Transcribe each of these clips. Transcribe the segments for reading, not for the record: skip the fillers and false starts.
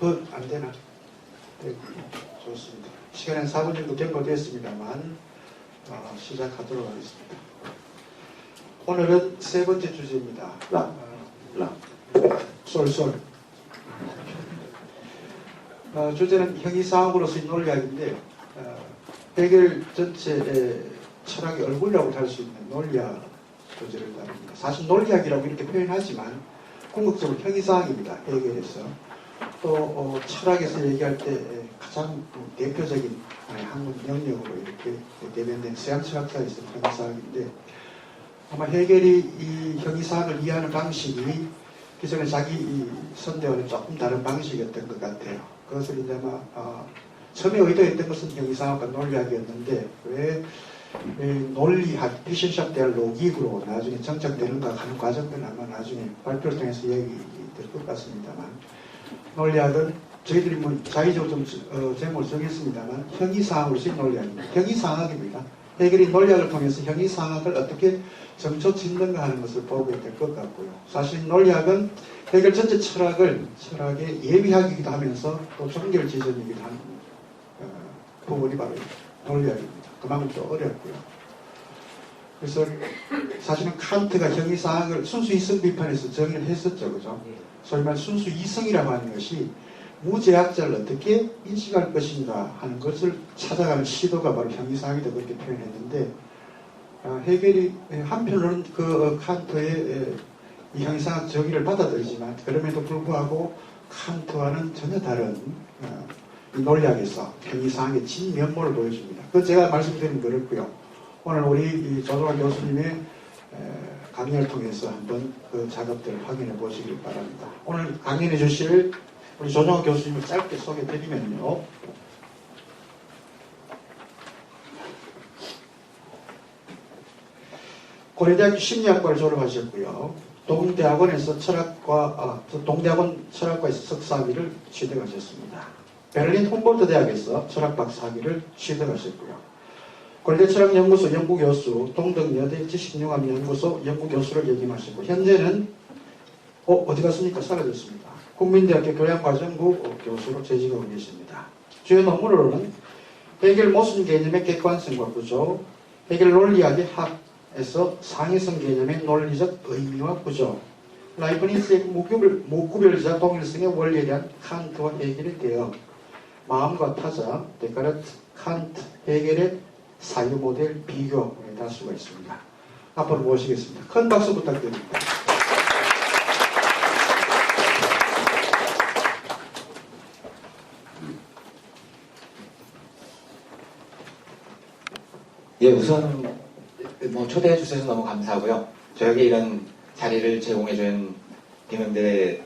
안 되나? 네, 좋습니다. 시간은 4분 정도 경과되었습니다만 시작하도록 하겠습니다. 오늘은 세 번째 주제입니다. 솔솔. 주제는 형이상학으로서의 논리학인데 해겔 전체의 철학의 얼굴이라고 할 수 있는 논리학 주제를 다룹니다. 사실 논리학이라고 이렇게 표현하지만 궁극적으로 형이상학입니다. 해겔에서. 또 철학에서 얘기할 때 가장 대표적인 학문 영역으로 이렇게 대변된 서양 철학사에서 형이상학인데 아마 해겔이 이 형이상학을 이해하는 방식이 기존에 자기 선대와는 조금 다른 방식이었던 것 같아요. 그것을 이제 아마 처음에 의도했던 것은 형이상학과 논리학이었는데 왜 논리학, 비신샵 대학 로직으로 나중에 정착되는가 하는 과정은 아마 나중에 발표를 통해서 얘기 될 것 같습니다만 논리학은 저희들이 뭐 자의적으로 좀 제목을 정했습니다만 형이상학으로서의 논리학입니다. 형이상학입니다. 해겔이 논리학을 통해서 형이상학을 어떻게 점쳐 짓는가 하는 것을 보게 될 것 같고요. 사실 논리학은 해겔 전체 철학의 예비학이기도 하면서 또 종결 지점이기도 하는 부분이 바로 논리학입니다. 그만큼 또 어렵고요. 그래서 사실은 칸트가 형이상학을 순수 이성 비판에서 정의를 했었죠. 그죠? 소위 말 순수 이성이라고 하는 것이 무제약자를 어떻게 인식할 것인가 하는 것을 찾아가는 시도가 바로 형이상학이다 그렇게 표현했는데 해겔이 한편으로는 그 칸트의 이 형이상학 정의를 받아들이지만 그럼에도 불구하고 칸트와는 전혀 다른 이 논리학에서 형이상학의 진면모를 보여줍니다. 그건 제가 말씀드린 그렇고요. 오늘 우리 조정학 교수님의 강연을 통해서 한번 그 작업들을 확인해 보시길 바랍니다. 오늘 강연해 주실 우리 조정학 교수님을 짧게 소개해 드리면요. 고려대학교 심리학과를 졸업하셨고요. 동대학원에서 동대학원 철학과에서 석사학위를 취득하셨습니다. 베를린 훔볼트 대학에서 철학 박사학위를 취득하셨고요. 고려대 철학연구소 연구교수, 동덕여대 지식융합연구소 연구교수를 역임하시고 현재는 어디 갔습니까? 사라졌습니다. 국민대학교 교양과정부 교수로 재직하고 계십니다. 주요 논문으로는 해겔 모순 개념의 객관성과 구조, 해겔 논리학의 학에서 상해성 개념의 논리적 의미와 구조, 라이프니츠의 무구별자 동일성의 원리에 대한 칸트와 해겔의 대응, 마음과 타자, 데카르트, 칸트, 해겔의 사유 모델 비교에 다수가 있습니다. 앞으로 모시겠습니다. 큰 박수 부탁드립니다. 예, 우선 초대해 주셔서 너무 감사하고요. 저에게 이런 자리를 제공해 준 김영대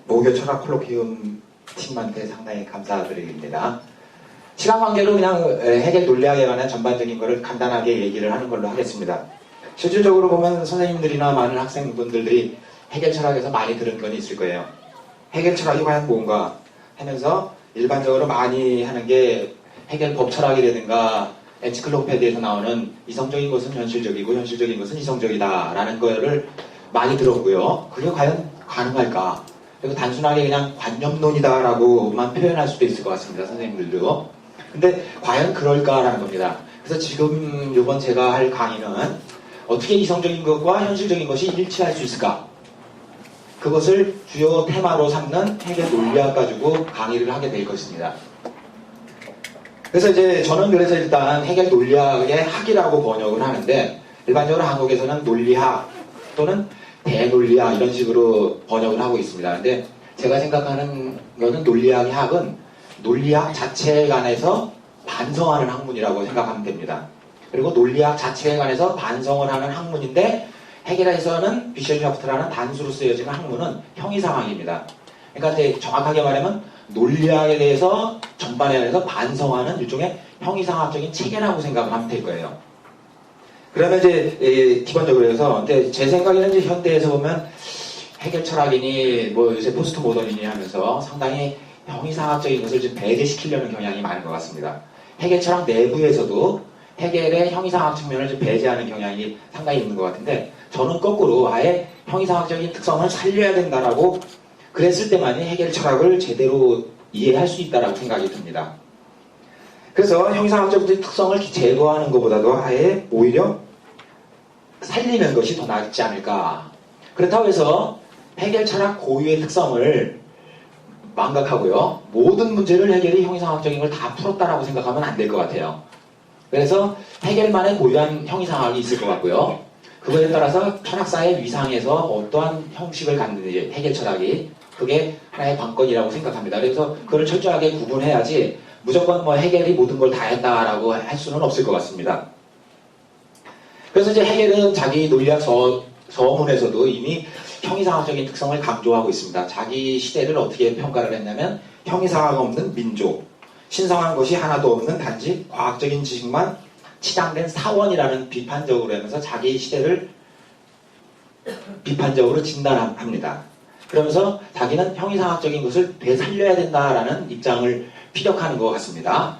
모교 철학 콜로퀴움 팀한테 상당히 감사드립니다. 시간 관계로 그냥 해겔 논리학에 관한 전반적인 것을 간단하게 얘기를 하는 걸로 하겠습니다. 실질적으로 보면 선생님들이나 많은 학생분들이 해겔 철학에서 많이 들은 건 있을 거예요. 해겔 철학이 과연 뭔가 하면서 일반적으로 많이 하는 게 해겔 법 철학이라든가 엔치클로페디에서 나오는 이성적인 것은 현실적이고 현실적인 것은 이성적이다 라는 거를 많이 들었고요. 그게 과연 가능할까? 그리고 단순하게 그냥 관념론이다 라고만 표현할 수도 있을 것 같습니다. 선생님들도. 근데 과연 그럴까라는 겁니다. 그래서 지금 이번 제가 할 강의는 어떻게 이성적인 것과 현실적인 것이 일치할 수 있을까? 그것을 주요 테마로 삼는 해겔 논리학 가지고 강의를 하게 될 것입니다. 그래서 이제 저는 그래서 일단 해겔 논리학의 학이라고 번역을 하는데 일반적으로 한국에서는 논리학 또는 대논리학 이런 식으로 번역을 하고 있습니다. 근데 제가 생각하는 것은 논리학의 학은 논리학 자체에 관해서 반성하는 학문이라고 생각하면 됩니다. 그리고 논리학 자체에 관해서 반성을 하는 학문인데 해겔에서는 비셰샤프트라는 단수로 쓰여지는 학문은 형이상학입니다. 그러니까 이제 정확하게 말하면 논리학에 대해서 전반에 대해서 반성하는 일종의 형이상학적인 체계라고 생각을 하면 될 거예요. 그러면 이제 기본적으로 해서 근데 제 생각에는 이제 현대에서 보면 해겔 철학이니 뭐 요새 포스트 모던이니 하면서 상당히 형이상학적인 것을 좀 배제시키려는 경향이 많은 것 같습니다. 해겔 철학 내부에서도 해겔의 형이상학 측면을 좀 배제하는 경향이 상당히 있는 것 같은데 저는 거꾸로 아예 형이상학적인 특성을 살려야 된다라고 그랬을 때만이 해겔 철학을 제대로 이해할 수 있다라고 생각이 듭니다. 그래서 형이상학적 특성을 제거하는 것보다도 아예 오히려 살리는 것이 더 낫지 않을까. 그렇다고 해서 해겔 철학 고유의 특성을 망각하고요. 모든 문제를 해겔이 형이상학적인 걸 다 풀었다라고 생각하면 안 될 것 같아요. 그래서 해겔만의 고유한 형이상학이 있을 것 같고요. 그거에 따라서 철학사의 위상에서 어떠한 형식을 갖는지 해겔 철학이 그게 하나의 관건이라고 생각합니다. 그래서 그걸 철저하게 구분해야지 무조건 뭐 해겔이 모든 걸 다 했다라고 할 수는 없을 것 같습니다. 그래서 이제 해겔은 자기 논리학 서문에서도 이미 형이상학적인 특성을 강조하고 있습니다. 자기 시대를 어떻게 평가를 했냐면 형이상학 없는 민족, 신성한 것이 하나도 없는 단지 과학적인 지식만 치장된 사원이라는 비판적으로 하면서 자기 시대를 비판적으로 진단합니다. 그러면서 자기는 형이상학적인 것을 되살려야 된다라는 입장을 피력하는 것 같습니다.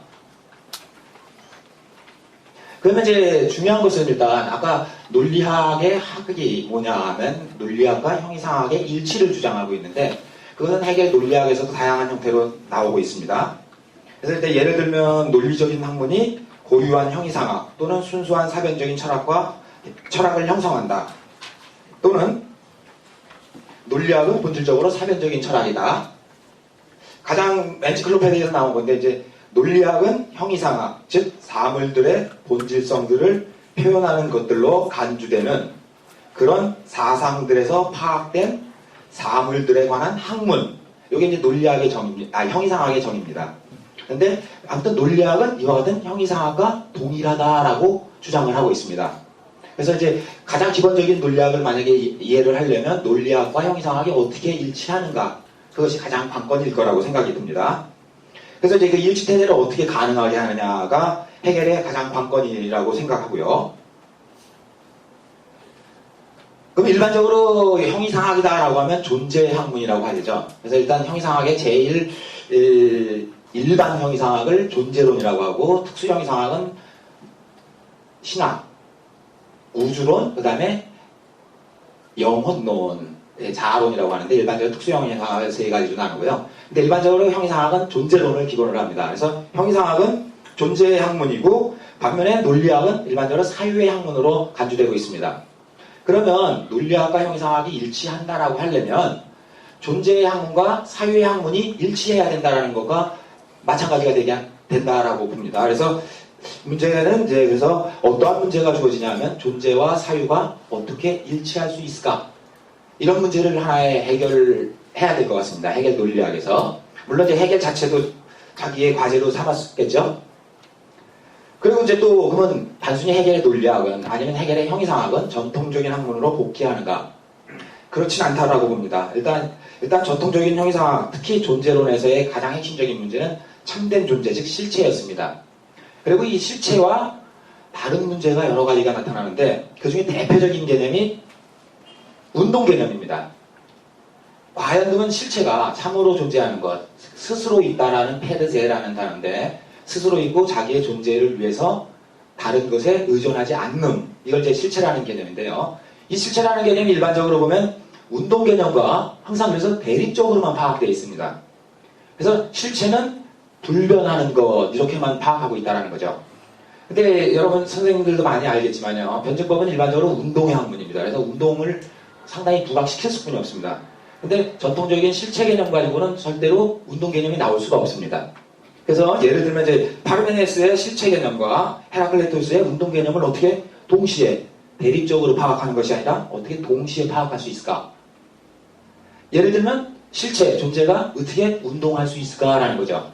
그러면 이제 중요한 것은 일단 아까 논리학의 학이 뭐냐 하면 논리학과 형이상학의 일치를 주장하고 있는데 그것은 해겔 논리학에서도 다양한 형태로 나오고 있습니다. 그래서 일단 예를 들면 논리적인 학문이 고유한 형이상학 또는 순수한 사변적인 철학을 형성한다. 또는 논리학은 본질적으로 사변적인 철학이다. 가장 엔시클로페디아에서 나온 건데 이제 논리학은 형이상학, 즉 사물들의 본질성들을 표현하는 것들로 간주되는 그런 사상들에서 파악된 사물들에 관한 학문. 이게 이제 논리학의 정의입니다. 형이상학의 정의입니다. 근데 아무튼 논리학은 이와 같은 형이상학과 동일하다라고 주장을 하고 있습니다. 그래서 이제 가장 기본적인 논리학을 만약에 이해를 하려면 논리학과 형이상학이 어떻게 일치하는가 그것이 가장 관건일 거라고 생각이 듭니다. 그래서 이제 그 일치태세를 어떻게 가능하게 하느냐가 해겔의 가장 관건이라고 생각하고요. 그럼 일반적으로 형이상학이다라고 하면 존재학문이라고 하죠. 그래서 일단 형이상학의 제일 일반 형이상학을 존재론이라고 하고 특수 형이상학은 신학, 우주론, 그 다음에 영혼론, 자아론이라고 하는데 일반적으로 특수 형이상학을 세 가지로 나누고요. 근데 일반적으로 형이상학은 존재론을 기본으로 합니다. 그래서 형이상학은 존재의 학문이고 반면에 논리학은 일반적으로 사유의 학문으로 간주되고 있습니다. 그러면 논리학과 형이상학이 일치한다라고 하려면 존재의 학문과 사유의 학문이 일치해야 된다는 것과 마찬가지가 된다라고 봅니다. 그래서 문제는 이제 그래서 어떠한 문제가 주어지냐면 존재와 사유가 어떻게 일치할 수 있을까? 이런 문제를 하나의 해결해야 될 것 같습니다. 해겔 논리학에서. 물론 이제 해겔 자체도 자기의 과제로 삼았겠죠. 그리고 이제 또 그러면 단순히 해겔의 논리학은 아니면 해겔의 형이상학은 전통적인 학문으로 복귀하는가? 그렇진 않다라고 봅니다. 일단 전통적인 형이상학, 특히 존재론에서의 가장 핵심적인 문제는 참된 존재, 즉 실체였습니다. 그리고 이 실체와 다른 문제가 여러 가지가 나타나는데 그 중에 대표적인 개념이 운동 개념입니다. 과연 그러면 실체가 참으로 존재하는 것, 스스로 있다라는 페르세라는 단어인데 스스로 있고 자기의 존재를 위해서 다른 것에 의존하지 않는 이걸 이제 실체라는 개념인데요. 이 실체라는 개념이 일반적으로 보면 운동 개념과 항상 그래서 대립적으로만 파악되어 있습니다. 그래서 실체는 불변하는 것 이렇게만 파악하고 있다는 거죠. 근데 여러분 선생님들도 많이 알겠지만요. 변증법은 일반적으로 운동의 학문입니다. 그래서 운동을 상당히 부각시킬 수뿐이 없습니다. 근데 전통적인 실체 개념 가지고는 절대로 운동 개념이 나올 수가 없습니다. 그래서 예를 들면 이제 파르메네스의 실체 개념과 헤라클레토스의 운동 개념을 어떻게 동시에 대립적으로 파악하는 것이 아니라 어떻게 동시에 파악할 수 있을까? 예를 들면 실체, 존재가 어떻게 운동할 수 있을까라는 거죠.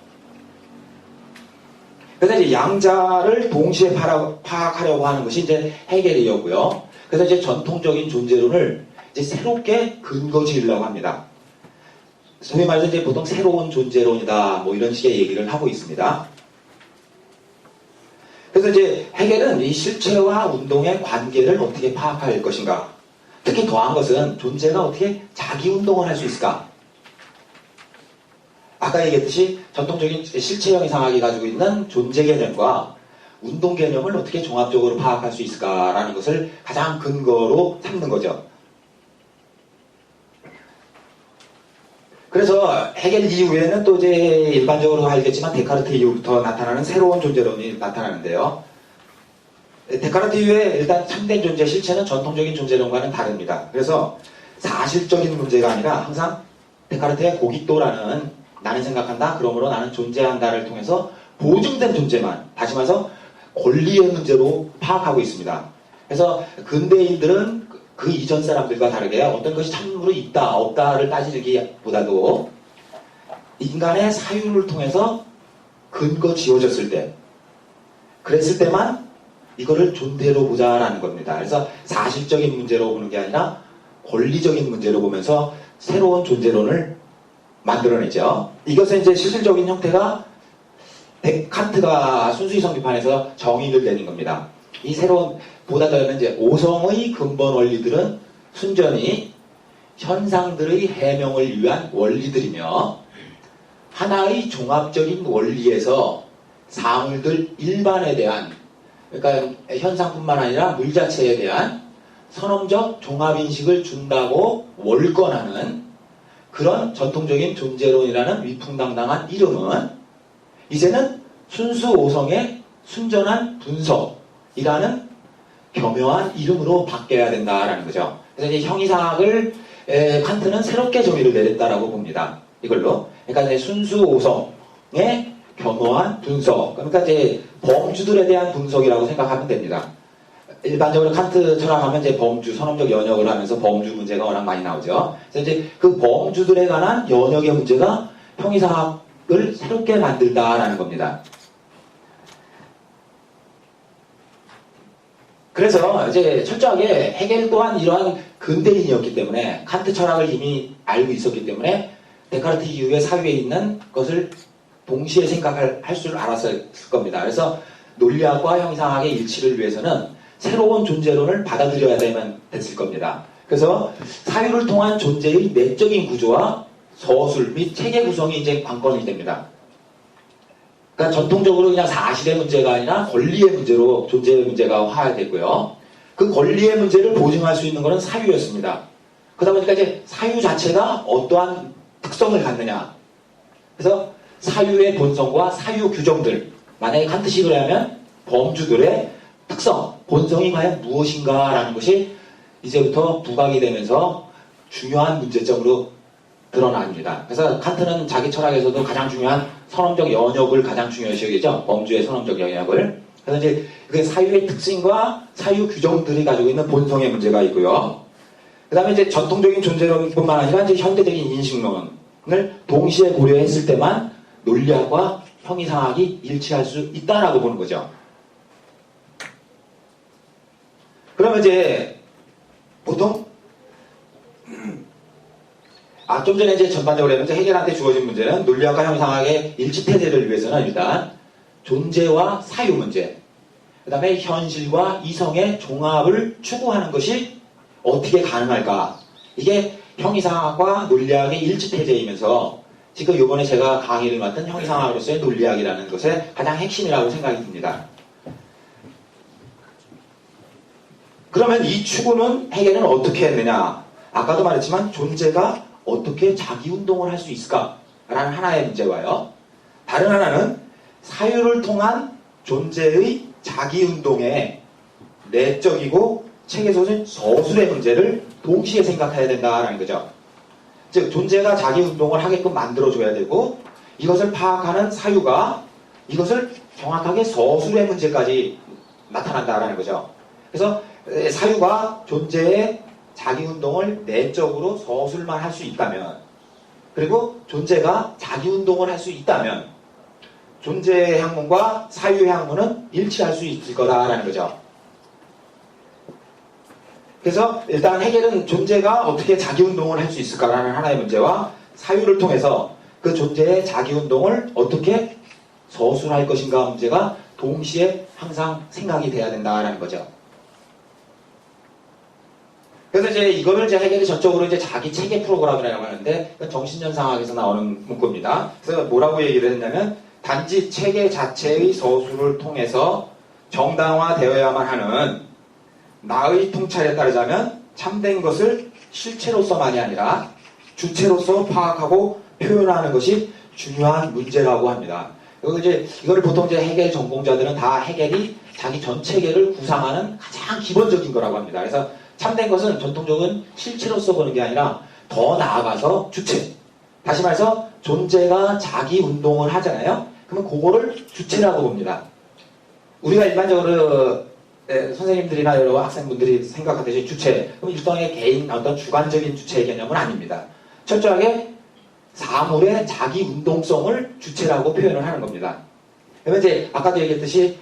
그래서 이제 양자를 동시에 파악하려고 하는 것이 이제 해겔이었고요. 그래서 이제 전통적인 존재론을 이제 새롭게 근거 지으려고 합니다. 소위 말해서 이제 보통 새로운 존재론이다, 뭐 이런 식의 얘기를 하고 있습니다. 그래서 이제 해겔은 이 실체와 운동의 관계를 어떻게 파악할 것인가. 특히 더한 것은 존재가 어떻게 자기 운동을 할 수 있을까. 아까 얘기했듯이 전통적인 실체형 이상학이 가지고 있는 존재 개념과 운동 개념을 어떻게 종합적으로 파악할 수 있을까라는 것을 가장 근거로 삼는 거죠. 그래서 헤겔 이후에는 또 이제 일반적으로 알겠지만 데카르트 이후부터 나타나는 새로운 존재론이 나타나는데요. 데카르트 이후에 일단 참된 존재 실체는 전통적인 존재론과는 다릅니다. 그래서 사실적인 문제가 아니라 항상 데카르트의 고깃도라는 나는 생각한다, 그러므로 나는 존재한다를 통해서 보증된 존재만, 다시 말해서 권리의 문제로 파악하고 있습니다. 그래서 근대인들은 그 이전 사람들과 다르게 어떤 것이 참으로 있다, 없다를 따지기보다도 인간의 사유를 통해서 근거 지어졌을 때, 그랬을 때만 이거를 존재로 보자라는 겁니다. 그래서 사실적인 문제로 보는 게 아니라 권리적인 문제로 보면서 새로운 존재론을 만들어내죠. 이것은 이제 실질적인 형태가 칸트가 순수이성 비판에서 정의를 내린 겁니다. 이 새로운 보다 더는 이제 오성의 근본 원리들은 순전히 현상들의 해명을 위한 원리들이며 하나의 종합적인 원리에서 사물들 일반에 대한, 그러니까 현상뿐만 아니라 물 자체에 대한 선험적 종합인식을 준다고 월권하는 그런 전통적인 존재론이라는 위풍당당한 이름은 이제는 순수 오성의 순전한 분석이라는 교묘한 이름으로 바뀌어야 된다라는 거죠. 그래서 이제 형이상학을 칸트는 새롭게 정의를 내렸다라고 봅니다. 이걸로. 그러니까 이제 순수 오성의 교묘한 분석. 그러니까 이제 범주들에 대한 분석이라고 생각하면 됩니다. 일반적으로 칸트 철학하면 이제 범주, 선험적 연역을 하면서 범주 문제가 워낙 많이 나오죠. 그래서 이제 그 범주들에 관한 연역의 문제가 형이상학을 새롭게 만들다라는 겁니다. 그래서 이제 철저하게 헤겔 또한 이러한 근대인이었기 때문에 칸트 철학을 이미 알고 있었기 때문에 데카르트 이후에 사유에 있는 것을 동시에 생각할 줄 알았을 겁니다. 그래서 논리학과 형이상학의 일치를 위해서는 새로운 존재론을 받아들여야 되면 됐을 겁니다. 그래서 사유를 통한 존재의 내적인 구조와 서술 및 체계 구성이 이제 관건이 됩니다. 그러니까 전통적으로 그냥 사실의 문제가 아니라 권리의 문제로 존재의 문제가 화해됐고요. 그 권리의 문제를 보증할 수 있는 것은 사유였습니다. 그러다 보니까 이제 사유 자체가 어떠한 특성을 갖느냐. 그래서 사유의 본성과 사유 규정들, 만약에 칸트식으로 하면 범주들의 특성, 본성이 과연 무엇인가라는 것이 이제부터 부각이 되면서 중요한 문제점으로 드러납니다. 그래서 칸트는 자기 철학에서도 가장 중요한 선험적 연역을 가장 중요시 여기죠. 범주의 선험적 연역을. 그래서 이제 그 사유의 특징과 사유 규정들이 가지고 있는 본성의 문제가 있고요. 그 다음에 이제 전통적인 존재론뿐만 아니라 이제 현대적인 인식론을 동시에 고려했을 때만 논리학과 형이상학이 일치할 수 있다라고 보는 거죠. 그러면 이제 보통 좀 전에 이제 전반적으로 했는데 헤겔한테 주어진 문제는 논리학과 형이상학의 일치태제를 위해서는 일단 존재와 사유 문제, 그 다음에 현실과 이성의 종합을 추구하는 것이 어떻게 가능할까? 이게 형이상학과 논리학의 일치태제이면서 지금 이번에 제가 강의를 맡은 형이상학으로서의 논리학이라는 것의 가장 핵심이라고 생각이 듭니다. 그러면 이 추구는 헤겔은 어떻게 했느냐? 아까도 말했지만 존재가 어떻게 자기운동을 할 수 있을까라는 하나의 문제와요. 다른 하나는 사유를 통한 존재의 자기운동의 내적이고 책에서는 서술의 문제를 동시에 생각해야 된다라는 거죠. 즉 존재가 자기운동을 하게끔 만들어줘야 되고 이것을 파악하는 사유가 이것을 정확하게 서술의 문제까지 나타난다라는 거죠. 그래서 사유가 존재의 자기운동을 내적으로 서술만 할 수 있다면, 그리고 존재가 자기운동을 할 수 있다면 존재의 학문과 사유의 학문은 일치할 수 있을 거다라는 거죠. 그래서 일단 헤겔은 존재가 어떻게 자기운동을 할 수 있을까라는 하나의 문제와 사유를 통해서 그 존재의 자기운동을 어떻게 서술할 것인가 문제가 동시에 항상 생각이 돼야 된다라는 거죠. 그래서 이제 이거를 이제 헤겔이 전적으로 이제 자기 체계 프로그램이라고 하는데 정신연상학에서 나오는 문구입니다. 그래서 뭐라고 얘기를 했냐면 단지 체계 자체의 서술을 통해서 정당화되어야만 하는 나의 통찰에 따르자면 참된 것을 실체로서만이 아니라 주체로서 파악하고 표현하는 것이 중요한 문제라고 합니다. 그리고 이제 이거를 보통 이제 해겔 전공자들은 다 해겔이 자기 전 체계를 구상하는 가장 기본적인 거라고 합니다. 그래서 참된 것은 전통적인 실체로서 보는 게 아니라 더 나아가서 주체. 다시 말해서 존재가 자기 운동을 하잖아요. 그러면 그거를 주체라고 봅니다. 우리가 일반적으로 선생님들이나 여러 학생분들이 생각하듯이 주체, 그럼 일종의 개인 어떤 주관적인 주체의 개념은 아닙니다. 철저하게 사물의 자기 운동성을 주체라고 표현을 하는 겁니다. 그러면 이제 아까도 얘기했듯이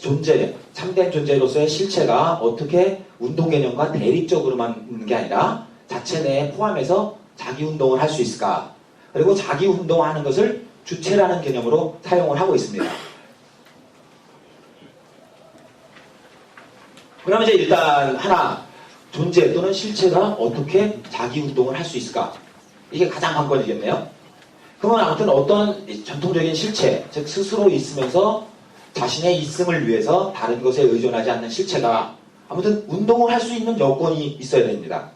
존재, 참된 존재로서의 실체가 어떻게 운동 개념과 대립적으로만 있는 게 아니라 자체 내에 포함해서 자기 운동을 할 수 있을까? 그리고 자기 운동하는 것을 주체라는 개념으로 사용을 하고 있습니다. 그러면 이제 일단 하나, 존재 또는 실체가 어떻게 자기 운동을 할 수 있을까? 이게 가장 관건이겠네요. 그러면 아무튼 어떤 전통적인 실체, 즉 스스로 있으면서 자신의 있음을 위해서 다른 것에 의존하지 않는 실체가 아무튼 운동을 할 수 있는 여건이 있어야 됩니다.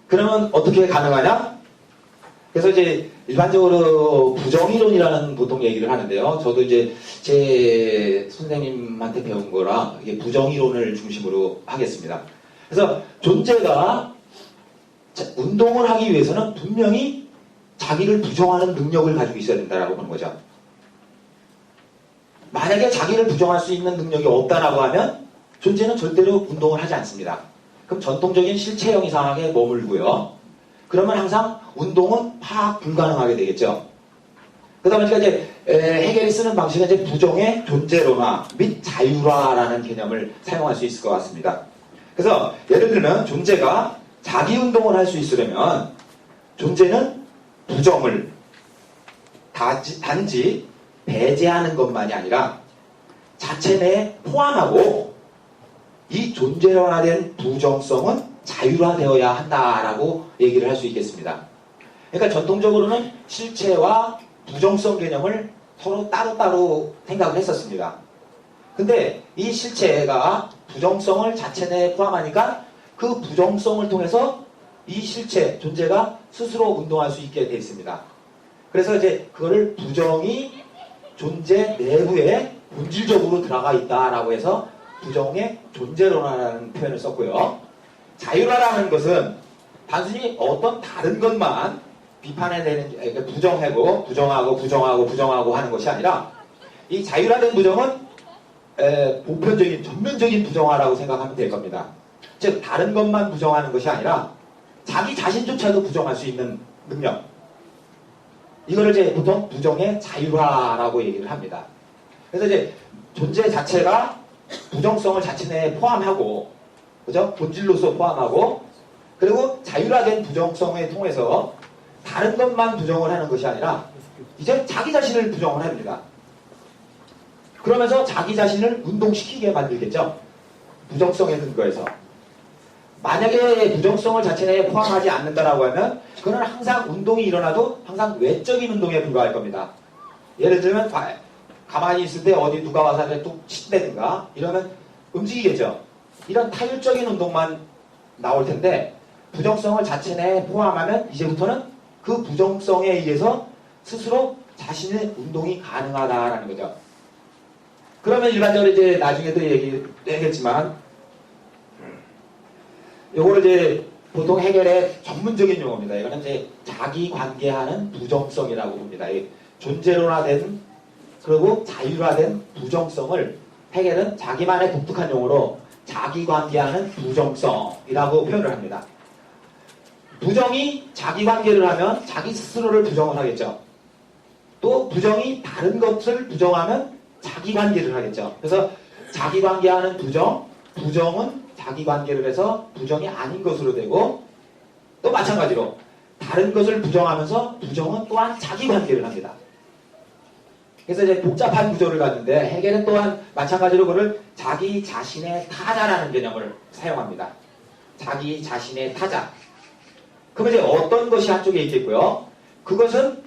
그러면 어떻게 가능하냐? 그래서 이제 일반적으로 부정이론이라는 보통 얘기를 하는데요. 저도 이제 제 선생님한테 배운 거라 이게 부정이론을 중심으로 하겠습니다. 그래서 존재가 운동을 하기 위해서는 분명히 자기를 부정하는 능력을 가지고 있어야 된다라고 보는 거죠. 만약에 자기를 부정할 수 있는 능력이 없다라고 하면 존재는 절대로 운동을 하지 않습니다. 그럼 전통적인 실체형 이상하게 머물고요. 그러면 항상 운동은 파악 불가능하게 되겠죠. 그러다 보니까 이제 해겔이 쓰는 방식은 이제 부정의 존재론화 및 자율화라는 개념을 사용할 수 있을 것 같습니다. 그래서 예를 들면 존재가 자기 운동을 할 수 있으려면 존재는 부정을 단지 배제하는 것만이 아니라 자체 내에 포함하고 이 존재화된 부정성은 자율화되어야 한다라고 얘기를 할 수 있겠습니다. 그러니까 전통적으로는 실체와 부정성 개념을 서로 따로따로 생각을 했었습니다. 근데 이 실체가 부정성을 자체 내에 포함하니까 그 부정성을 통해서 이 실체, 존재가 스스로 운동할 수 있게 되어 있습니다. 그래서 이제 그거를 부정이 존재 내부에 본질적으로 들어가 있다라고 해서 부정의 존재론화라는 표현을 썼고요. 자율화라는 것은 단순히 어떤 다른 것만 비판해내는, 부정하고 부정하고 하는 것이 아니라 이 자율화된 부정은 보편적인, 전면적인 부정화라고 생각하면 될 겁니다. 즉 다른 것만 부정하는 것이 아니라 자기 자신조차도 부정할 수 있는 능력, 이거를 이제 보통 부정의 자율화라고 얘기를 합니다. 그래서 이제 존재 자체가 부정성을 자체 내에 포함하고, 그죠? 본질로서 포함하고, 그리고 자율화된 부정성에 통해서 다른 것만 부정을 하는 것이 아니라 이제 자기 자신을 부정을 합니다. 그러면서 자기 자신을 운동시키게 만들겠죠. 부정성에 근거해서. 만약에 부정성을 자체 내에 포함하지 않는다라고 하면 그건 항상 운동이 일어나도 항상 외적인 운동에 불과할 겁니다. 예를 들면 가만히 있을 때 어디 누가 와서 뚝 친다든가 이러면 움직이겠죠. 이런 타율적인 운동만 나올 텐데 부정성을 자체 내에 포함하면 이제부터는 그 부정성에 의해서 스스로 자신의 운동이 가능하다라는 거죠. 그러면 일반적으로 이제 나중에도 얘기했지만 요거를 이제 보통 해겔의 전문적인 용어입니다. 이거는 이제 자기 관계하는 부정성이라고 봅니다. 존재론화된 그리고 자율화된 부정성을 해겔은 자기만의 독특한 용어로 자기 관계하는 부정성이라고 표현을 합니다. 부정이 자기 관계를 하면 자기 스스로를 부정을 하겠죠. 또 부정이 다른 것을 부정하면 자기 관계를 하겠죠. 그래서 자기 관계하는 부정은 자기 관계를 해서 부정이 아닌 것으로 되고, 또 마찬가지로 다른 것을 부정하면서 부정은 또한 자기 관계를 합니다. 그래서 이제 복잡한 구조를 갖는데 해겔은 또한 마찬가지로 그를 자기 자신의 타자라는 개념을 사용합니다. 자기 자신의 타자. 그럼 이제 어떤 것이 한쪽에 있겠고요. 그것은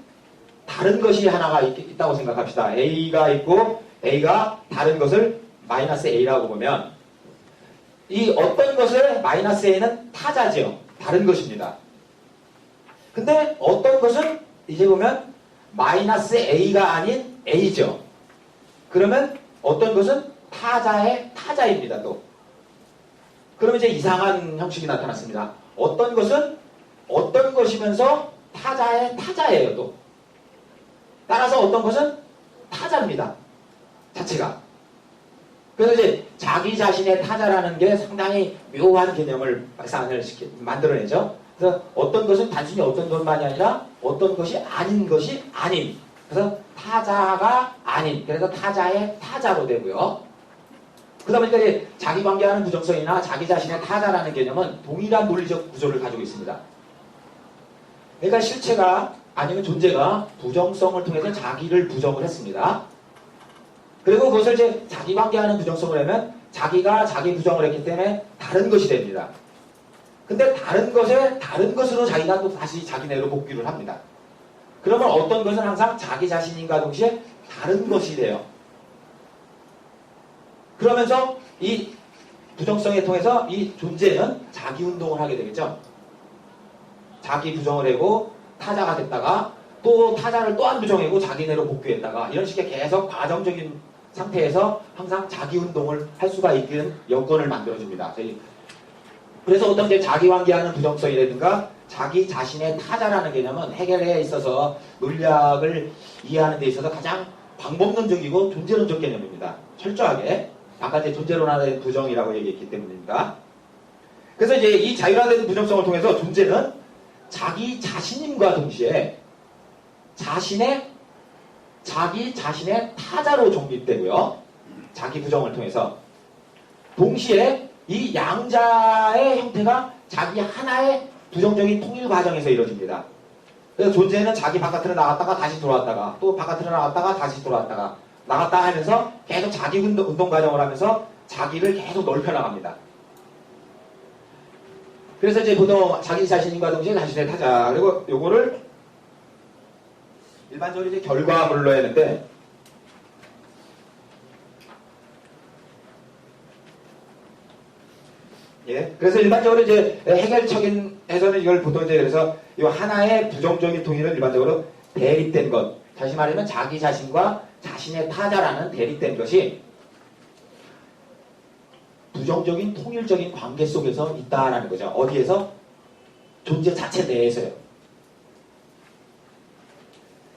다른 것이 하나가 있다고 생각합시다. A가 있고 A가 다른 것을 마이너스 A라고 보면 이 어떤 것을 마이너스 A는 타자죠. 다른 것입니다. 근데 어떤 것은 이제 보면 마이너스 A가 아닌 A죠. 그러면 어떤 것은 타자의 타자입니다. 또. 그러면 이제 이상한 형식이 나타났습니다. 어떤 것은 어떤 것이면서 타자의 타자예요. 또. 따라서 어떤 것은 타자입니다. 자체가. 그래서 이제 자기 자신의 타자라는 게 상당히 묘한 개념을 만들어내죠. 그래서 어떤 것은 단순히 어떤 것만이 아니라 어떤 것이 아닌 것이 아닌. 그래서 타자가 아닌. 그래서 타자의 타자로 되고요. 그러다 보니까 이제 자기 관계하는 부정성이나 자기 자신의 타자라는 개념은 동일한 논리적 구조를 가지고 있습니다. 그러니까 실체가 아니면 존재가 부정성을 통해서 자기를 부정을 했습니다. 그리고 그것을 이제 자기 관계하는 부정성을 하면 자기가 자기 부정을 했기 때문에 다른 것이 됩니다. 근데 다른 것으로 자기가 또 다시 자기네로 복귀를 합니다. 그러면 어떤 것은 항상 자기 자신인가 동시에 다른 것이 돼요. 그러면서 이 부정성에 통해서 이 존재는 자기 운동을 하게 되겠죠. 자기 부정을 하고 타자가 됐다가 또 타자를 또한 부정하고 자기네로 복귀했다가 이런 식의 계속 과정적인 상태에서 항상 자기 운동을 할 수가 있는 여건을 만들어줍니다. 그래서 어떤 이제 자기 관계하는 부정성이라든가 자기 자신의 타자라는 개념은 해결에 있어서 논리학을 이해하는 데 있어서 가장 방법론적이고 존재론적 개념입니다. 철저하게. 아까 이제 존재론화된 부정이라고 얘기했기 때문입니다. 그래서 이제 이 자율화된 부정성을 통해서 존재는 자기 자신임과 동시에 자기 자신의 타자로 정립되고요. 자기 부정을 통해서. 동시에 이 양자의 형태가 자기 하나의 부정적인 통일 과정에서 이루어집니다. 그래서 존재는 자기 바깥으로 나갔다가 다시 들어왔다가 또 바깥으로 나갔다가 다시 들어왔다가 나갔다 하면서 계속 자기 운동 과정을 하면서 자기를 계속 넓혀나갑니다. 그래서 이제 보통 자기 자신과 동시에 자신의 타자 그리고 요거를 일반적으로 이제 결과물로 했는데 예. 그래서 일반적으로 이제 해결적인 해서는 이걸 보통 이제 그래서 이 하나의 부정적인 통일은 일반적으로 대립된 것. 다시 말하면 자기 자신과 자신의 타자라는 대립된 것이 부정적인 통일적인 관계 속에서 있다라는 거죠. 어디에서? 존재 자체 내에서요.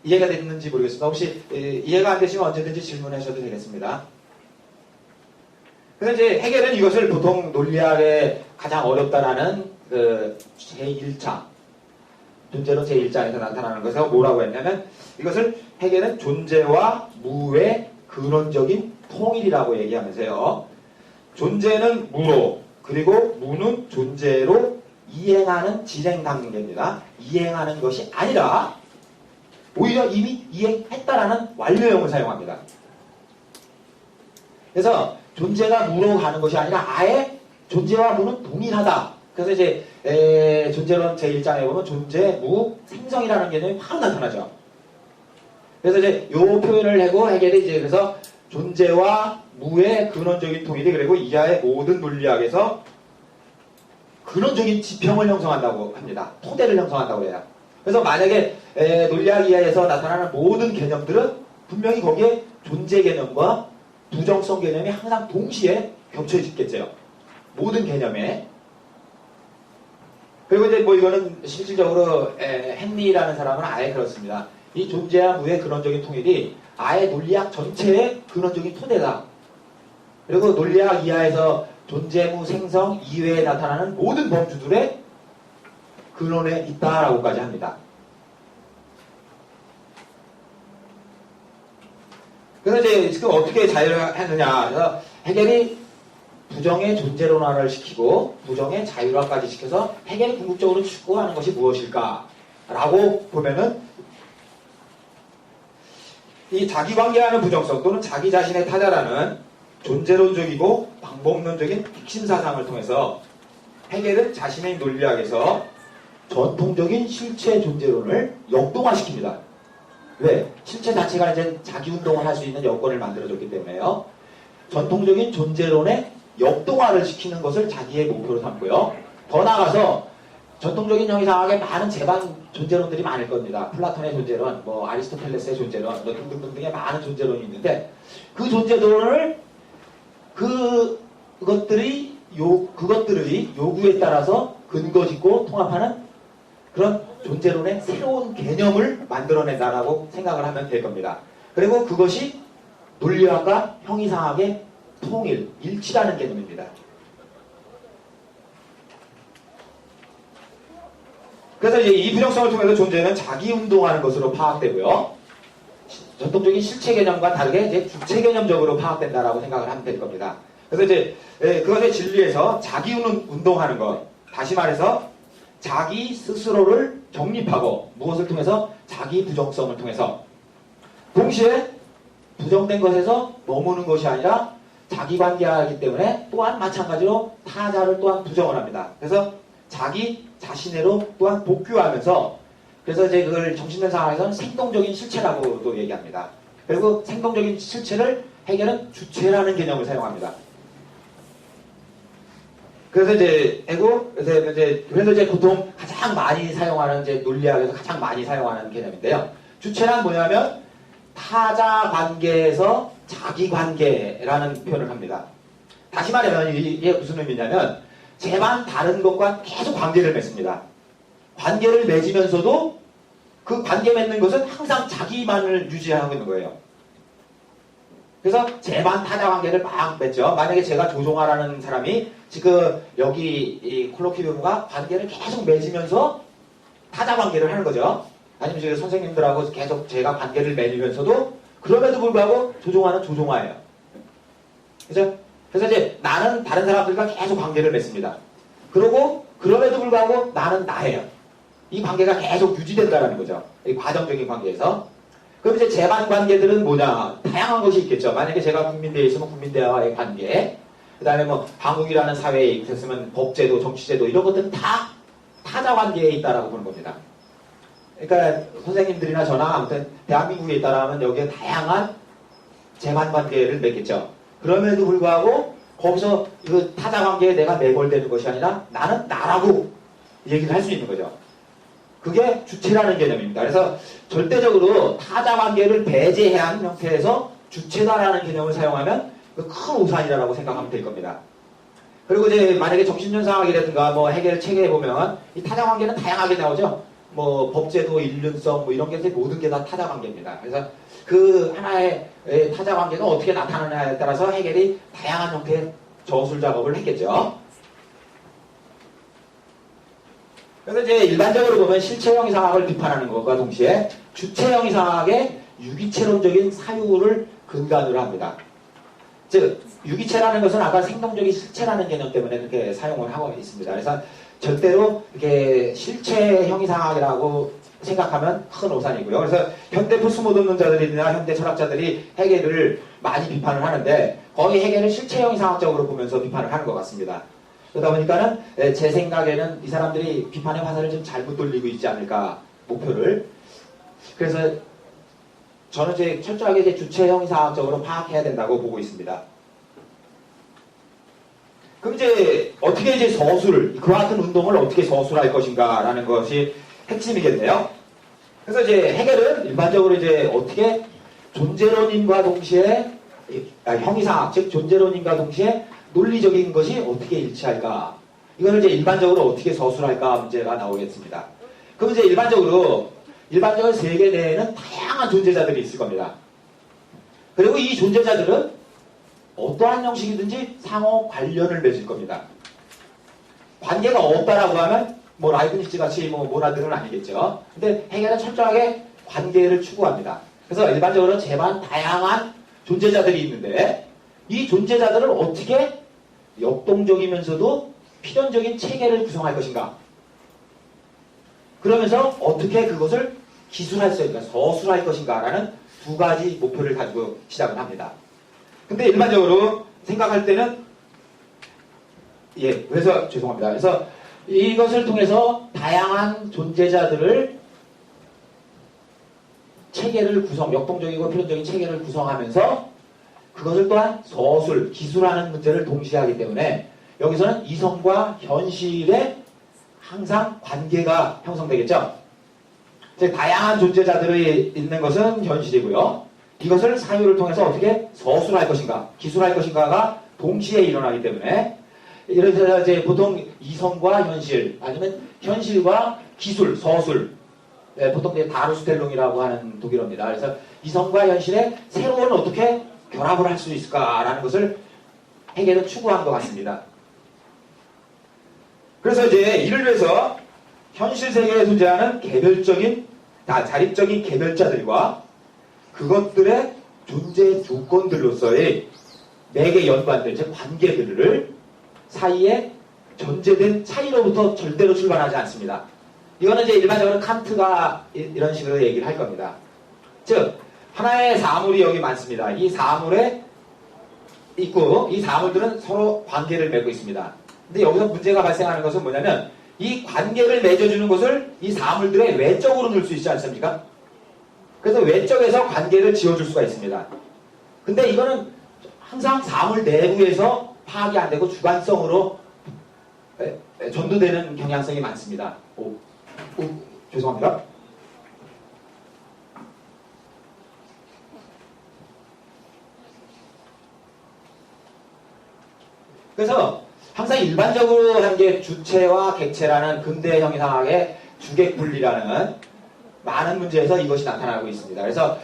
이해가 됐는지 모르겠습니다. 혹시 이해가 안 되시면 언제든지 질문하셔도 되겠습니다. 그래서 이제 해결은 이것을 보통 논리학에 가장 어렵다라는 그 제1차 존재론 제1자에서 나타나는 것은 뭐라고 했냐면 이것을 해결은 존재와 무의 근원적인 통일이라고 얘기하면서요. 존재는 무로 그리고 무는 존재로 이행하는 진행 단계입니다. 이행하는 것이 아니라 오히려 이미 이행했다라는 완료형을 사용합니다. 그래서 존재가 무로 가는 것이 아니라 아예 존재와 무는 동일하다. 그래서 이제 존재론 제1장에 보면 존재, 무, 생성이라는 개념이 바로 나타나죠. 그래서 이제 요 표현을 하고 해결이 이제 그래서 존재와 무의 근원적인 통일이 그리고 이하의 모든 논리학에서 근원적인 지평을 형성한다고 합니다. 토대를 형성한다고 해요. 그래서 만약에 논리학 이하에서 나타나는 모든 개념들은 분명히 거기에 존재 개념과 부정성 개념이 항상 동시에 겹쳐있겠죠. 모든 개념에. 그리고 이제 뭐 이거는 실질적으로 헨리라는 사람은 아예 그렇습니다. 이 존재와 무의 근원적인 통일이 아예 논리학 전체의 근원적인 토대다. 그리고 논리학 이하에서 존재, 무, 생성 이외에 나타나는 모든 범주들의 근원에 있다라고까지 합니다. 그래서 이제 지금 어떻게 자율화했느냐. 그래서 해겔이 부정의 존재론화를 시키고 부정의 자율화까지 시켜서 해겔이 궁극적으로 추구하는 것이 무엇일까라고 보면은 이 자기관계하는 부정성 또는 자기 자신의 타자라는 존재론적이고 방법론적인 핵심 사상을 통해서 해겔은 자신의 논리학에서 전통적인 실체 존재론을 역동화시킵니다. 왜? 실체 자체가 이제 자기 운동을 할 수 있는 여건을 만들어줬기 때문에요. 전통적인 존재론의 역동화를 시키는 것을 자기의 목표로 삼고요. 더 나아가서 전통적인 형이상학에 많은 제반 존재론들이 많을 겁니다. 플라톤의 존재론, 뭐 아리스토텔레스의 존재론, 뭐 등등등등의 많은 존재론이 있는데 그 존재론을 그것들의 요구에 따라서 근거짓고 통합하는 그런 존재론의 새로운 개념을 만들어낸다라고 생각을 하면 될 겁니다. 그리고 그것이 논리학과 형이상학의 통일, 일치라는 개념입니다. 그래서 이제 이 부정성을 통해서 존재는 자기 운동하는 것으로 파악되고요. 전통적인 실체 개념과 다르게 이제 주체 개념적으로 파악된다라고 생각을 하면 될 겁니다. 그래서 이제 그것의 진리에서 자기 운동하는 것, 다시 말해서 자기 스스로를 정립하고 무엇을 통해서 자기 부정성을 통해서 동시에 부정된 것에서 머무는 것이 아니라 자기 관계하기 때문에 또한 마찬가지로 타자를 또한 부정을 합니다. 그래서 자기 자신으로 또한 복귀하면서 그래서 이제 그걸 정신연상학에서는 생동적인 실체라고도 얘기합니다. 그리고 생동적인 실체를 해결은 주체라는 개념을 사용합니다. 그래서 이제 보통 가장 많이 사용하는 이제 논리학에서 가장 많이 사용하는 개념인데요. 주체란 뭐냐면 타자 관계에서 자기 관계라는 표현을 합니다. 다시 말하면 이게 무슨 의미냐면 제만 다른 것과 계속 관계를 맺습니다. 관계를 맺으면서도 그 관계 맺는 것은 항상 자기만을 유지하고 있는 거예요. 그래서 제만 타자 관계를 막 맺죠. 만약에 제가 조종하라는 사람이 지금 여기 이 콜로퀴움과 관계를 계속 맺으면서 타자 관계를 하는 거죠. 아니면 저희 선생님들하고 계속 제가 관계를 맺으면서도 그럼에도 불구하고 조종하는 조종아예요. 그래서 이제 나는 다른 사람들과 계속 관계를 맺습니다. 그리고 그럼에도 불구하고 나는 나예요. 이 관계가 계속 유지된다는 거죠. 이 과정적인 관계에서. 그럼 이제 제반 관계들은 뭐냐? 다양한 것이 있겠죠. 만약에 제가 국민대에 있으면 국민대와의 관계, 그 다음에 뭐 한국이라는 사회에 있었으면 법제도, 정치제도 이런 것들은 다 타자 관계에 있다라고 보는 겁니다. 그러니까 선생님들이나 저나 아무튼 대한민국에 있다라면 여기에 다양한 제반 관계를 맺겠죠. 그럼에도 불구하고 거기서 그 타자 관계에 내가 매몰되는 것이 아니라 나는 나라고 얘기를 할 수 있는 거죠. 그게 주체라는 개념입니다. 그래서 절대적으로 타자 관계를 배제해야 하는 형태에서 주체다라는 개념을 사용하면 큰 오산이라고 생각하면 될 겁니다. 그리고 이제 만약에 정신연상학이라든가 뭐 해결 체계에 보면 이 타자 관계는 다양하게 나오죠. 뭐 법제도, 일륜성 뭐 이런 게 모든 게 다 타자 관계입니다. 그래서 그 하나의 타자 관계가 어떻게 나타나느냐에 따라서 해결이 다양한 형태의 저술 작업을 했겠죠. 그래서 이제 일반적으로 보면 실체형 이상학을 비판하는 것과 동시에 주체형 이상학의 유기체론적인 사유를 근간으로 합니다. 즉 유기체라는 것은 아까 생동적인 실체라는 개념 때문에 그렇게 사용을 하고 있습니다. 그래서 절대로 이렇게 실체형 이상학이라고 생각하면 큰 오산이고요. 그래서 현대 포스모더니자들이나 현대 철학자들이 해겔을 많이 비판을 하는데 거의 해겔을 실체형 이상학적으로 보면서 비판을 하는 것 같습니다. 그러다 보니까는 제 생각에는 이 사람들이 비판의 화살을 좀 잘못 돌리고 있지 않을까, 목표를. 그래서 저는 이제 철저하게 이제 주체형 이상학적으로 파악해야 된다고 보고 있습니다. 그럼 이제 어떻게 이제 서술, 그와 같은 운동을 어떻게 서술할 것인가라는 것이 핵심이겠네요. 그래서 이제 해결은 일반적으로 이제 어떻게 존재론인과 동시에 형이상학, 즉 존재론인과 동시에 논리적인 것이 어떻게 일치할까? 이거를 이제 일반적으로 어떻게 서술할까 문제가 나오겠습니다. 그럼 이제 일반적으로 세계 내에는 다양한 존재자들이 있을 겁니다. 그리고 이 존재자들은 어떠한 형식이든지 상호 관련을 맺을 겁니다. 관계가 없다라고 하면 뭐 라이브니츠 같이 뭐 모나드는 아니겠죠. 근데 해겔은 철저하게 관계를 추구합니다. 그래서 일반적으로 제반 다양한 존재자들이 있는데 이 존재자들을 어떻게 역동적이면서도 필연적인 체계를 구성할 것인가? 그러면서 어떻게 그것을 기술할 수 있을까? 서술할 것인가라는 두 가지 목표를 가지고 시작을 합니다. 근데 일반적으로 생각할 때는 그래서 죄송합니다. 그래서 이것을 통해서 다양한 존재자들을 체계를 역동적이고 필연적인 체계를 구성하면서 그것을 또한 서술, 기술하는 문제를 동시에 하기 때문에 여기서는 이성과 현실의 항상 관계가 형성되겠죠. 이제 다양한 존재자들이 있는 것은 현실이고요. 이것을 사유를 통해서 어떻게 서술할 것인가, 기술할 것인가가 동시에 일어나기 때문에 이래서 이제 보통 이성과 현실 아니면 현실과 기술, 서술 보통 이제 다루스텔룽이라고 하는 독일어입니다. 그래서 이성과 현실의 새로운 어떻게 결합을 할 수 있을까라는 것을 해겔은 추구한 것 같습니다. 그래서 이제 이를 위해서 현실 세계에 존재하는 개별적인 자립적인 개별자들과 그것들의 존재 조건들로서의 매개 연관들, 즉 관계들을 사이에 전제된 차이로부터 절대로 출발하지 않습니다. 이거는 이제 일반적으로 칸트가 이런 식으로 얘기를 할 겁니다. 즉 하나의 사물이 여기 많습니다. 이 사물에 있고 이 사물들은 서로 관계를 맺고 있습니다. 근데 여기서 문제가 발생하는 것은 뭐냐면 이 관계를 맺어주는 것을 이 사물들의 외적으로 넣을 수 있지 않습니까? 그래서 외적에서 관계를 지어줄 수가 있습니다. 근데 이거는 항상 사물 내부에서 파악이 안 되고 주관성으로 전도되는 경향성이 많습니다. 죄송합니다. 그래서 항상 일반적으로 한 게 주체와 객체라는 근대 형이상학의 주객분리라는 많은 문제에서 이것이 나타나고 있습니다. 그래서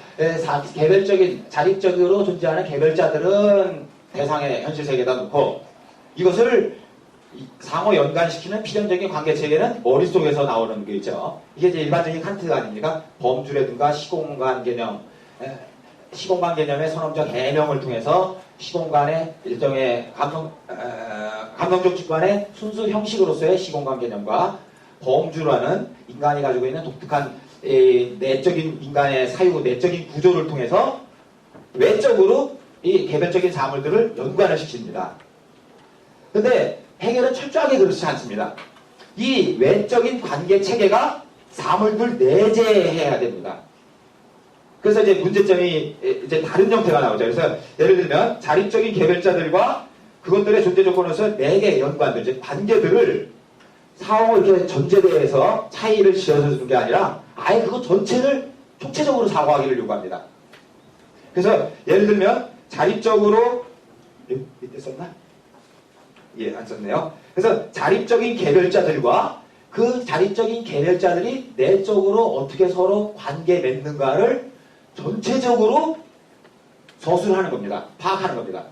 개별적인 자립적으로 존재하는 개별자들은 대상의 현실 세계에다 놓고 이것을 상호 연관시키는 필연적인 관계체계는 머릿속에서 나오는 게 있죠. 이게 이제 일반적인 칸트 아닙니까? 범주라든가 시공간 개념, 시공간 개념의 선언적 해명을 통해서 시공간의 일종의 감성적 직관의 순수 형식으로서의 시공간 개념과 범주라는 인간이 가지고 있는 독특한 내적인 인간의 사유, 내적인 구조를 통해서 외적으로 이 개별적인 사물들을 연관을 시킵니다. 근데 해겔은 철저하게 그렇지 않습니다. 이 외적인 관계 체계가 사물들 내재해야 됩니다. 그래서 이제 문제점이 이제 다른 형태가 나오죠. 그래서 예를 들면 자립적인 개별자들과 그것들의 존재 조건으로서 매개 연관들, 즉 관계들을 상호 이렇게 전제대에서 차이를 지어서 주는 게 아니라 아예 그거 전체를 총체적으로 사고하기를 요구합니다. 그래서 예를 들면 자립적으로 밑에 썼나? 예, 안 썼네요. 그래서 자립적인 개별자들과 그 자립적인 개별자들이 내적으로 어떻게 서로 관계 맺는가를 전체적으로 서술하는 겁니다. 파악하는 겁니다.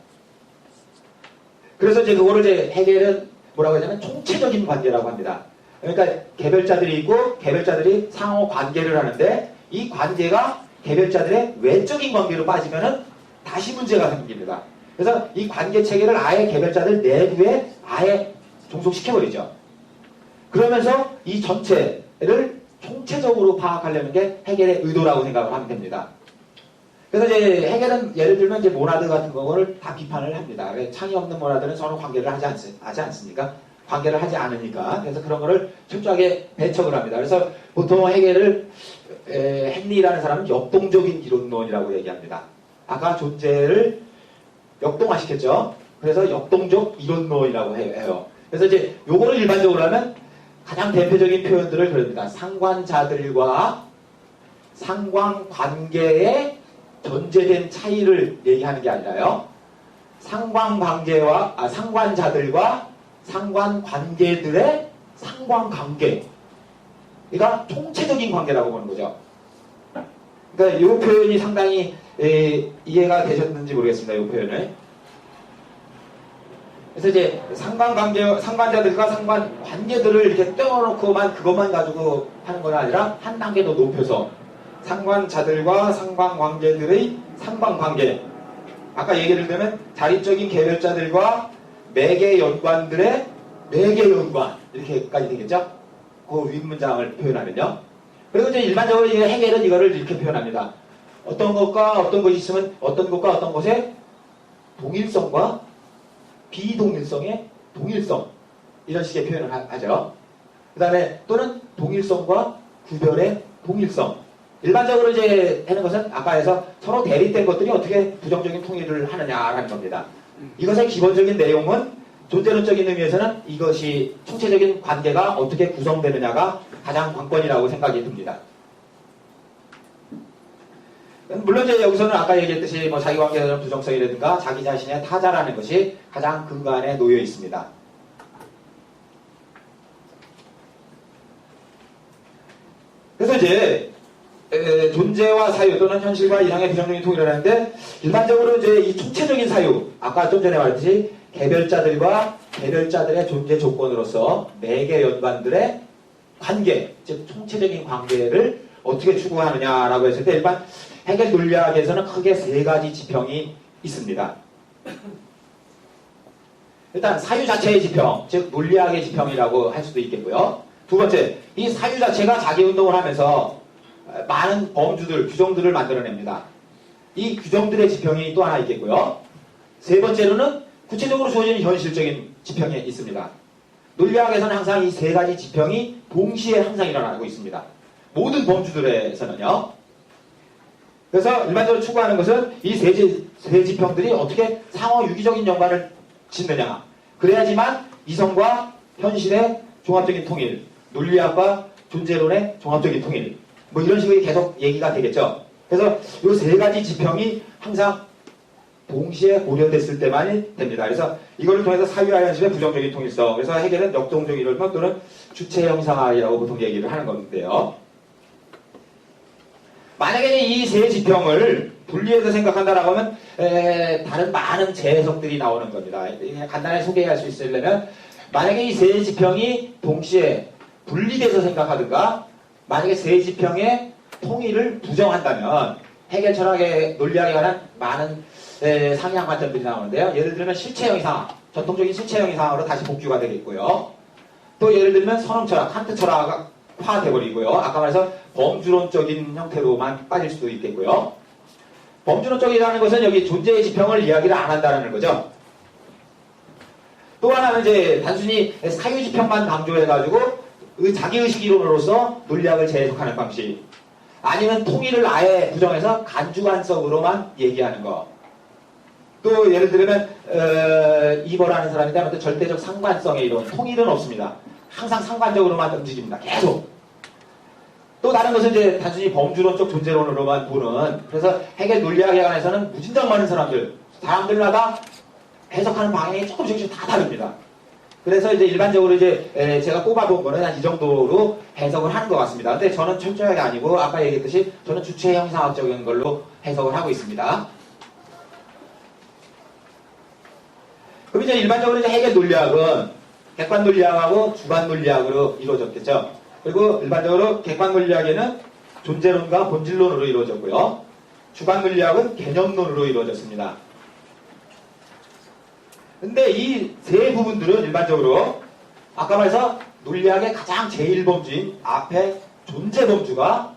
그래서 이제 그거를 이제 해겔은 뭐라고 하냐면 총체적인 관계라고 합니다. 그러니까 개별자들이 있고 개별자들이 상호 관계를 하는데 이 관계가 개별자들의 외적인 관계로 빠지면은 다시 문제가 생깁니다. 그래서 이 관계 체계를 아예 개별자들 내부에 아예 종속시켜버리죠. 그러면서 이 전체를 총체적으로 파악하려는 게 해겔의 의도라고 생각을 하면 됩니다. 그래서 이제 해겔은 예를 들면 이제 모나드 같은 거를 다 비판을 합니다. 창의 없는 모나드는 서로 관계를 하지 않습니까? 관계를 하지 않으니까. 그래서 그런 거를 철저하게 배척을 합니다. 그래서 보통 해겔을 헨리라는 사람은 역동적인 이론론이라고 얘기합니다. 아까 존재를 역동화시켰죠. 그래서 역동적 이론론이라고 해요. 그래서 이제 요거를 일반적으로 하면 가장 대표적인 표현들을 그립니다. 상관자들과 상관관계의 전제된 차이를 얘기하는 게 아니라요. 상관자들과 상관관계들의 상관관계. 그러니까 총체적인 관계라고 보는 거죠. 그러니까 이 표현이 상당히 이해가 되셨는지 모르겠습니다. 이 표현을. 그래서 이제 상관자들과 상관관계들을 이렇게 떼어놓고만 그것만 가지고 하는 건 아니라 한 단계 더 높여서 상관자들과 상관관계들의 상관관계. 아까 얘기를 들면 자립적인 개별자들과 매개 연관들의 매개 연관. 이렇게까지 되겠죠? 그 윗문장을 표현하면요. 그리고 이제 일반적으로 해겔은 이거를 이렇게 표현합니다. 어떤 것과 어떤 것이 있으면 어떤 것과 어떤 것의 동일성과 비동일성의 동일성. 이런 식의 표현을 하죠. 그 다음에 또는 동일성과 구별의 동일성. 일반적으로 이제 하는 것은 아까 해서 서로 대립된 것들이 어떻게 부정적인 통일을 하느냐라는 겁니다. 이것의 기본적인 내용은 존재론적인 의미에서는 이것이 총체적인 관계가 어떻게 구성되느냐가 가장 관건이라고 생각이 듭니다. 물론 이제 여기서는 아까 얘기했듯이 뭐 자기관계에 대한 부정성이라든가 자기 자신의 타자라는 것이 가장 근간에 놓여 있습니다. 그래서 이제 존재와 사유 또는 현실과 이상의 부정적인 통일을 하는데 일반적으로 이제 이 총체적인 사유, 아까 좀 전에 말했듯이 개별자들과 개별자들의 존재 조건으로서 매개 연관들의 관계, 즉 총체적인 관계를 어떻게 추구하느냐라고 했을 때 일반 해겔 논리학에서는 크게 세 가지 지평이 있습니다. 일단 사유 자체의 지평, 즉 논리학의 지평이라고 할 수도 있겠고요. 두 번째, 이 사유 자체가 자기운동을 하면서 많은 범주들, 규정들을 만들어냅니다. 이 규정들의 지평이 또 하나 있겠고요. 세 번째로는 구체적으로 주어지는 현실적인 지평이 있습니다. 논리학에서는 항상 이 세 가지 지평이 동시에 항상 일어나고 있습니다. 모든 범주들에서는요. 그래서 일반적으로 추구하는 것은 이 세 지평들이 어떻게 상호 유기적인 연관을 짓느냐. 그래야지만 이성과 현실의 종합적인 통일, 논리학과 존재론의 종합적인 통일, 뭐 이런 식으로 계속 얘기가 되겠죠. 그래서 이 세 가지 지평이 항상 동시에 고려됐을 때만이 됩니다. 그래서 이거를 통해서 사유와 현실의 부정적인 통일성, 그래서 해결은 역동적 이론론 또는 주체 형상학이라고 보통 얘기를 하는 건데요. 만약에 이 세 지평을 분리해서 생각한다라고 하면 다른 많은 재해석들이 나오는 겁니다. 간단히 소개할 수 있으려면 만약에 이 세 지평이 동시에 분리돼서 생각하든가 만약에 세 지평의 통일을 부정한다면 해결 철학의 논리학에 관한 많은 상이한 관점들이 나오는데요. 예를 들면 실체형 이상, 전통적인 실체형 이상으로 다시 복귀가 되겠고요. 또 예를 들면 선험 철학, 칸트 철학화 돼버리고요. 아까 말해서 범주론적인 형태로만 빠질 수도 있겠고요. 범주론적이라는 것은 여기 존재의 지평을 이야기를 안 한다는 거죠. 또 하나는 이제 단순히 사유 지평만 강조해가지고 자기의식 이론으로서 논리학을 재해석하는 방식. 아니면 통일을 아예 부정해서 간주관성으로만 얘기하는 거. 또 예를 들면 이거라는 사람인데 아무튼 절대적 상관성의 이론, 통일은 없습니다. 항상 상관적으로만 움직입니다. 계속. 또 다른 것은 이제 단순히 범주론적 존재론으로만 보는, 그래서 해결 논리학에 관해서는 무진장 많은 사람들마다 해석하는 방향이 조금씩 다 다릅니다. 그래서 이제 일반적으로 이제 제가 꼽아본 거는 한 이 정도로 해석을 하는 것 같습니다. 근데 저는 철저하게 아니고 아까 얘기했듯이 저는 주체 형상학적인 걸로 해석을 하고 있습니다. 그럼 이제 일반적으로 이제 해결 논리학은 객관 논리학하고 주관 논리학으로 이루어졌겠죠. 그리고 일반적으로 객관 논리학에는 존재론과 본질론으로 이루어졌고요. 주관 논리학은 개념론으로 이루어졌습니다. 근데 이 세 부분들은 일반적으로 아까 말해서 논리학의 가장 제1범주인 앞에 존재범주가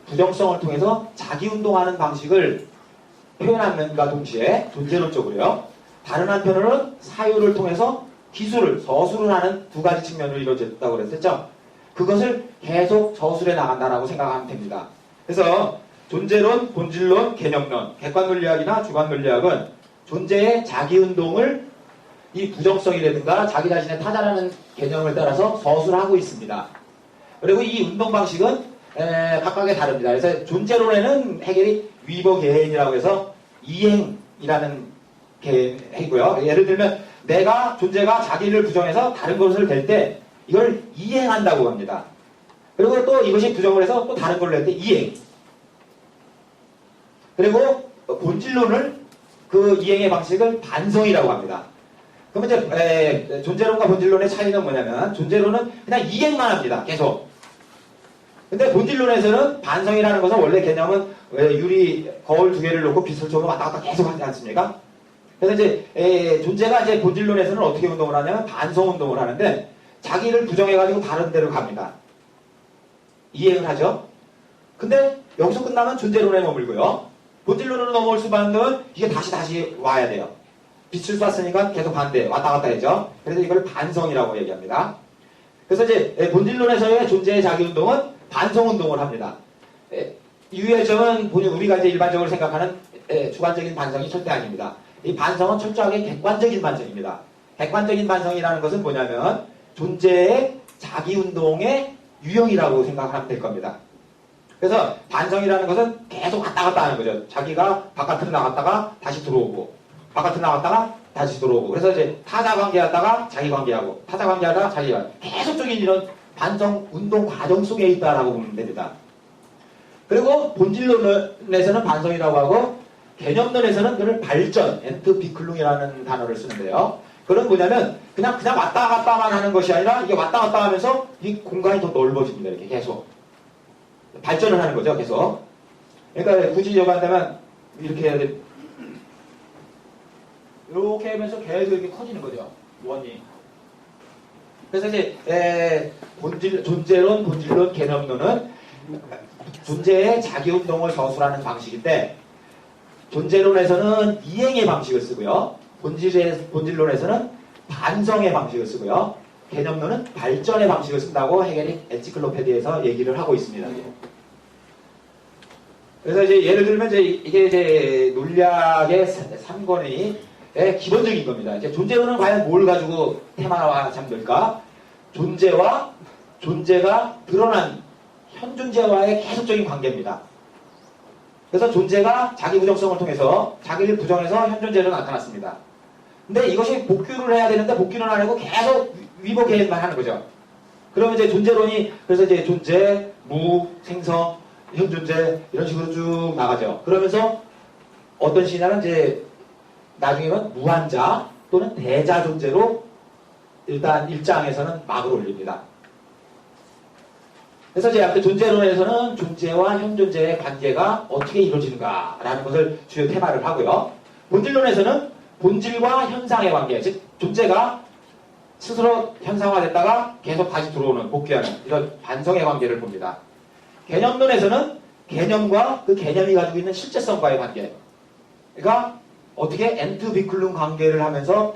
부정성을 통해서 자기운동하는 방식을 표현하는가 동시에 존재론적으로요. 다른 한편으로는 사유를 통해서 기술을, 서술을 하는 두 가지 측면으로 이루어졌다고 그랬었죠. 그것을 계속 저술해 나간다라고 생각하면 됩니다. 그래서 존재론, 본질론, 개념론, 객관 논리학이나 주관 논리학은 존재의 자기운동을 이 부정성이라든가 자기 자신의 타자라는 개념을 따라서 서술하고 있습니다. 그리고 이 운동 방식은 각각의 다릅니다. 그래서 존재론에는 해결이 위버 개인이라고 해서 이행이라는 개이고요. 예를 들면 내가 존재가 자기를 부정해서 다른 것을 댈 때 이걸 이행한다고 합니다. 그리고 또 이것이 부정을 해서 또 다른 걸로 할 때 이행. 그리고 본질론을 그 이행의 방식을 반성이라고 합니다. 그러면 이제 존재론과 본질론의 차이는 뭐냐면 존재론은 그냥 이행만 합니다. 계속. 근데 본질론에서는 반성이라는 것은 원래 개념은 유리 거울 두 개를 놓고 빛을 쏘면 왔다 갔다 계속 하지 않습니까? 그래서 이제 존재가 이제 본질론에서는 어떻게 운동을 하냐면 반성 운동을 하는데 자기를 부정해가지고 다른 데로 갑니다. 이행을 하죠. 근데 여기서 끝나면 존재론에 머물고요. 본질론으로 넘어올 수밖에 없는 이게 다시 와야 돼요. 빛을 쐈으니까 계속 반대, 왔다 갔다 해죠. 그래서 이걸 반성이라고 얘기합니다. 그래서 이제 본질론에서의 존재의 자기운동은 반성운동을 합니다. 유의할 점은 우리가 이제 일반적으로 생각하는 주관적인 반성이 절대 아닙니다. 이 반성은 철저하게 객관적인 반성입니다. 객관적인 반성이라는 것은 뭐냐면 존재의 자기운동의 유형이라고 생각하면 될 겁니다. 그래서 반성이라는 것은 계속 왔다 갔다 하는 거죠. 자기가 바깥으로 나갔다가 다시 들어오고, 바깥으로 나갔다가 다시 들어오고. 그래서 이제 타자 관계하다가 자기 관계하고, 타자 관계하다가 자기 관계. 계속적인 이런 반성 운동 과정 속에 있다라고 보면 됩니다. 그리고 본질론에서는 반성이라고 하고, 개념론에서는 그를 발전, 엔트비클룽이라는 단어를 쓰는데요. 그건 뭐냐면 그냥 왔다 갔다만 하는 것이 아니라 이게 왔다 갔다 하면서 이 공간이 더 넓어집니다. 이렇게 계속 발전을 하는 거죠. 계속. 그러니까 굳이 여기 한다면 이렇게 해야 돼. 이렇게 하면서 계속 이렇게 커지는 거죠. 원이. 그래서 이제 존재론, 본질론, 개념론은 존재의 자기운동을 저술하는 방식인데, 존재론에서는 이행의 방식을 쓰고요. 본질론에서는 반성의 방식을 쓰고요. 개념론은 발전의 방식을 쓴다고 헤겔이 엔시클로페디에서 얘기를 하고 있습니다. 그래서 이제 예를 들면 이게 이제 논리학의 3권의 기본적인 겁니다. 이제 존재론은 과연 뭘 가지고 테마화 잠들까? 존재와 존재가 드러난 현 존재와의 계속적인 관계입니다. 그래서 존재가 자기 부정성을 통해서 자기를 부정해서 현 존재로 나타났습니다. 근데 이것이 복규를 해야 되는데 복규는 안 하고 계속 위법해만 하는 거죠. 그러면 이제 존재론이 그래서 이제 존재, 무, 생성, 현 존재 이런 식으로 쭉 나가죠. 그러면서 어떤 시냐는 이제 나중에는 무한자 또는 대자 존재로 일단 1장에서는 막을 올립니다. 그래서 이제 앞에 존재론에서는 존재와 현 존재의 관계가 어떻게 이루어지는가라는 것을 주요 테마를 하고요. 본질론에서는 본질과 현상의 관계, 즉 존재가 스스로 현상화됐다가 계속 다시 들어오는, 복귀하는 이런 반성의 관계를 봅니다. 개념론에서는 개념과 그 개념이 가지고 있는 실제성과의 관계, 그러니까 어떻게 엔트비클룸 관계를 하면서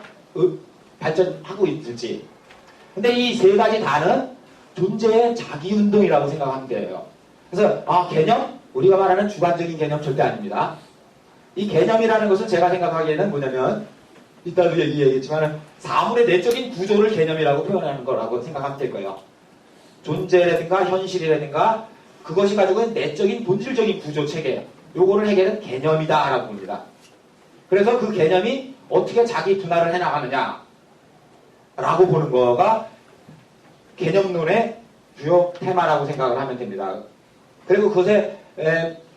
발전하고 있을지. 근데 이 세 가지 다는 존재의 자기운동이라고 생각하면 돼요. 그래서 개념, 우리가 말하는 주관적인 개념 절대 아닙니다. 이 개념이라는 것은 제가 생각하기에는 뭐냐면 이따도 얘기했지만 사물의 내적인 구조를 개념이라고 표현하는 거라고 생각하면 될 거예요. 존재라든가 현실이라든가 그것이 가지고 있는 내적인 본질적인 구조 체계, 요거를 해결은 개념이다라고 봅니다. 그래서 그 개념이 어떻게 자기 분할을 해나가느냐 라고 보는 거가 개념론의 주요 테마라고 생각을 하면 됩니다. 그리고 그것의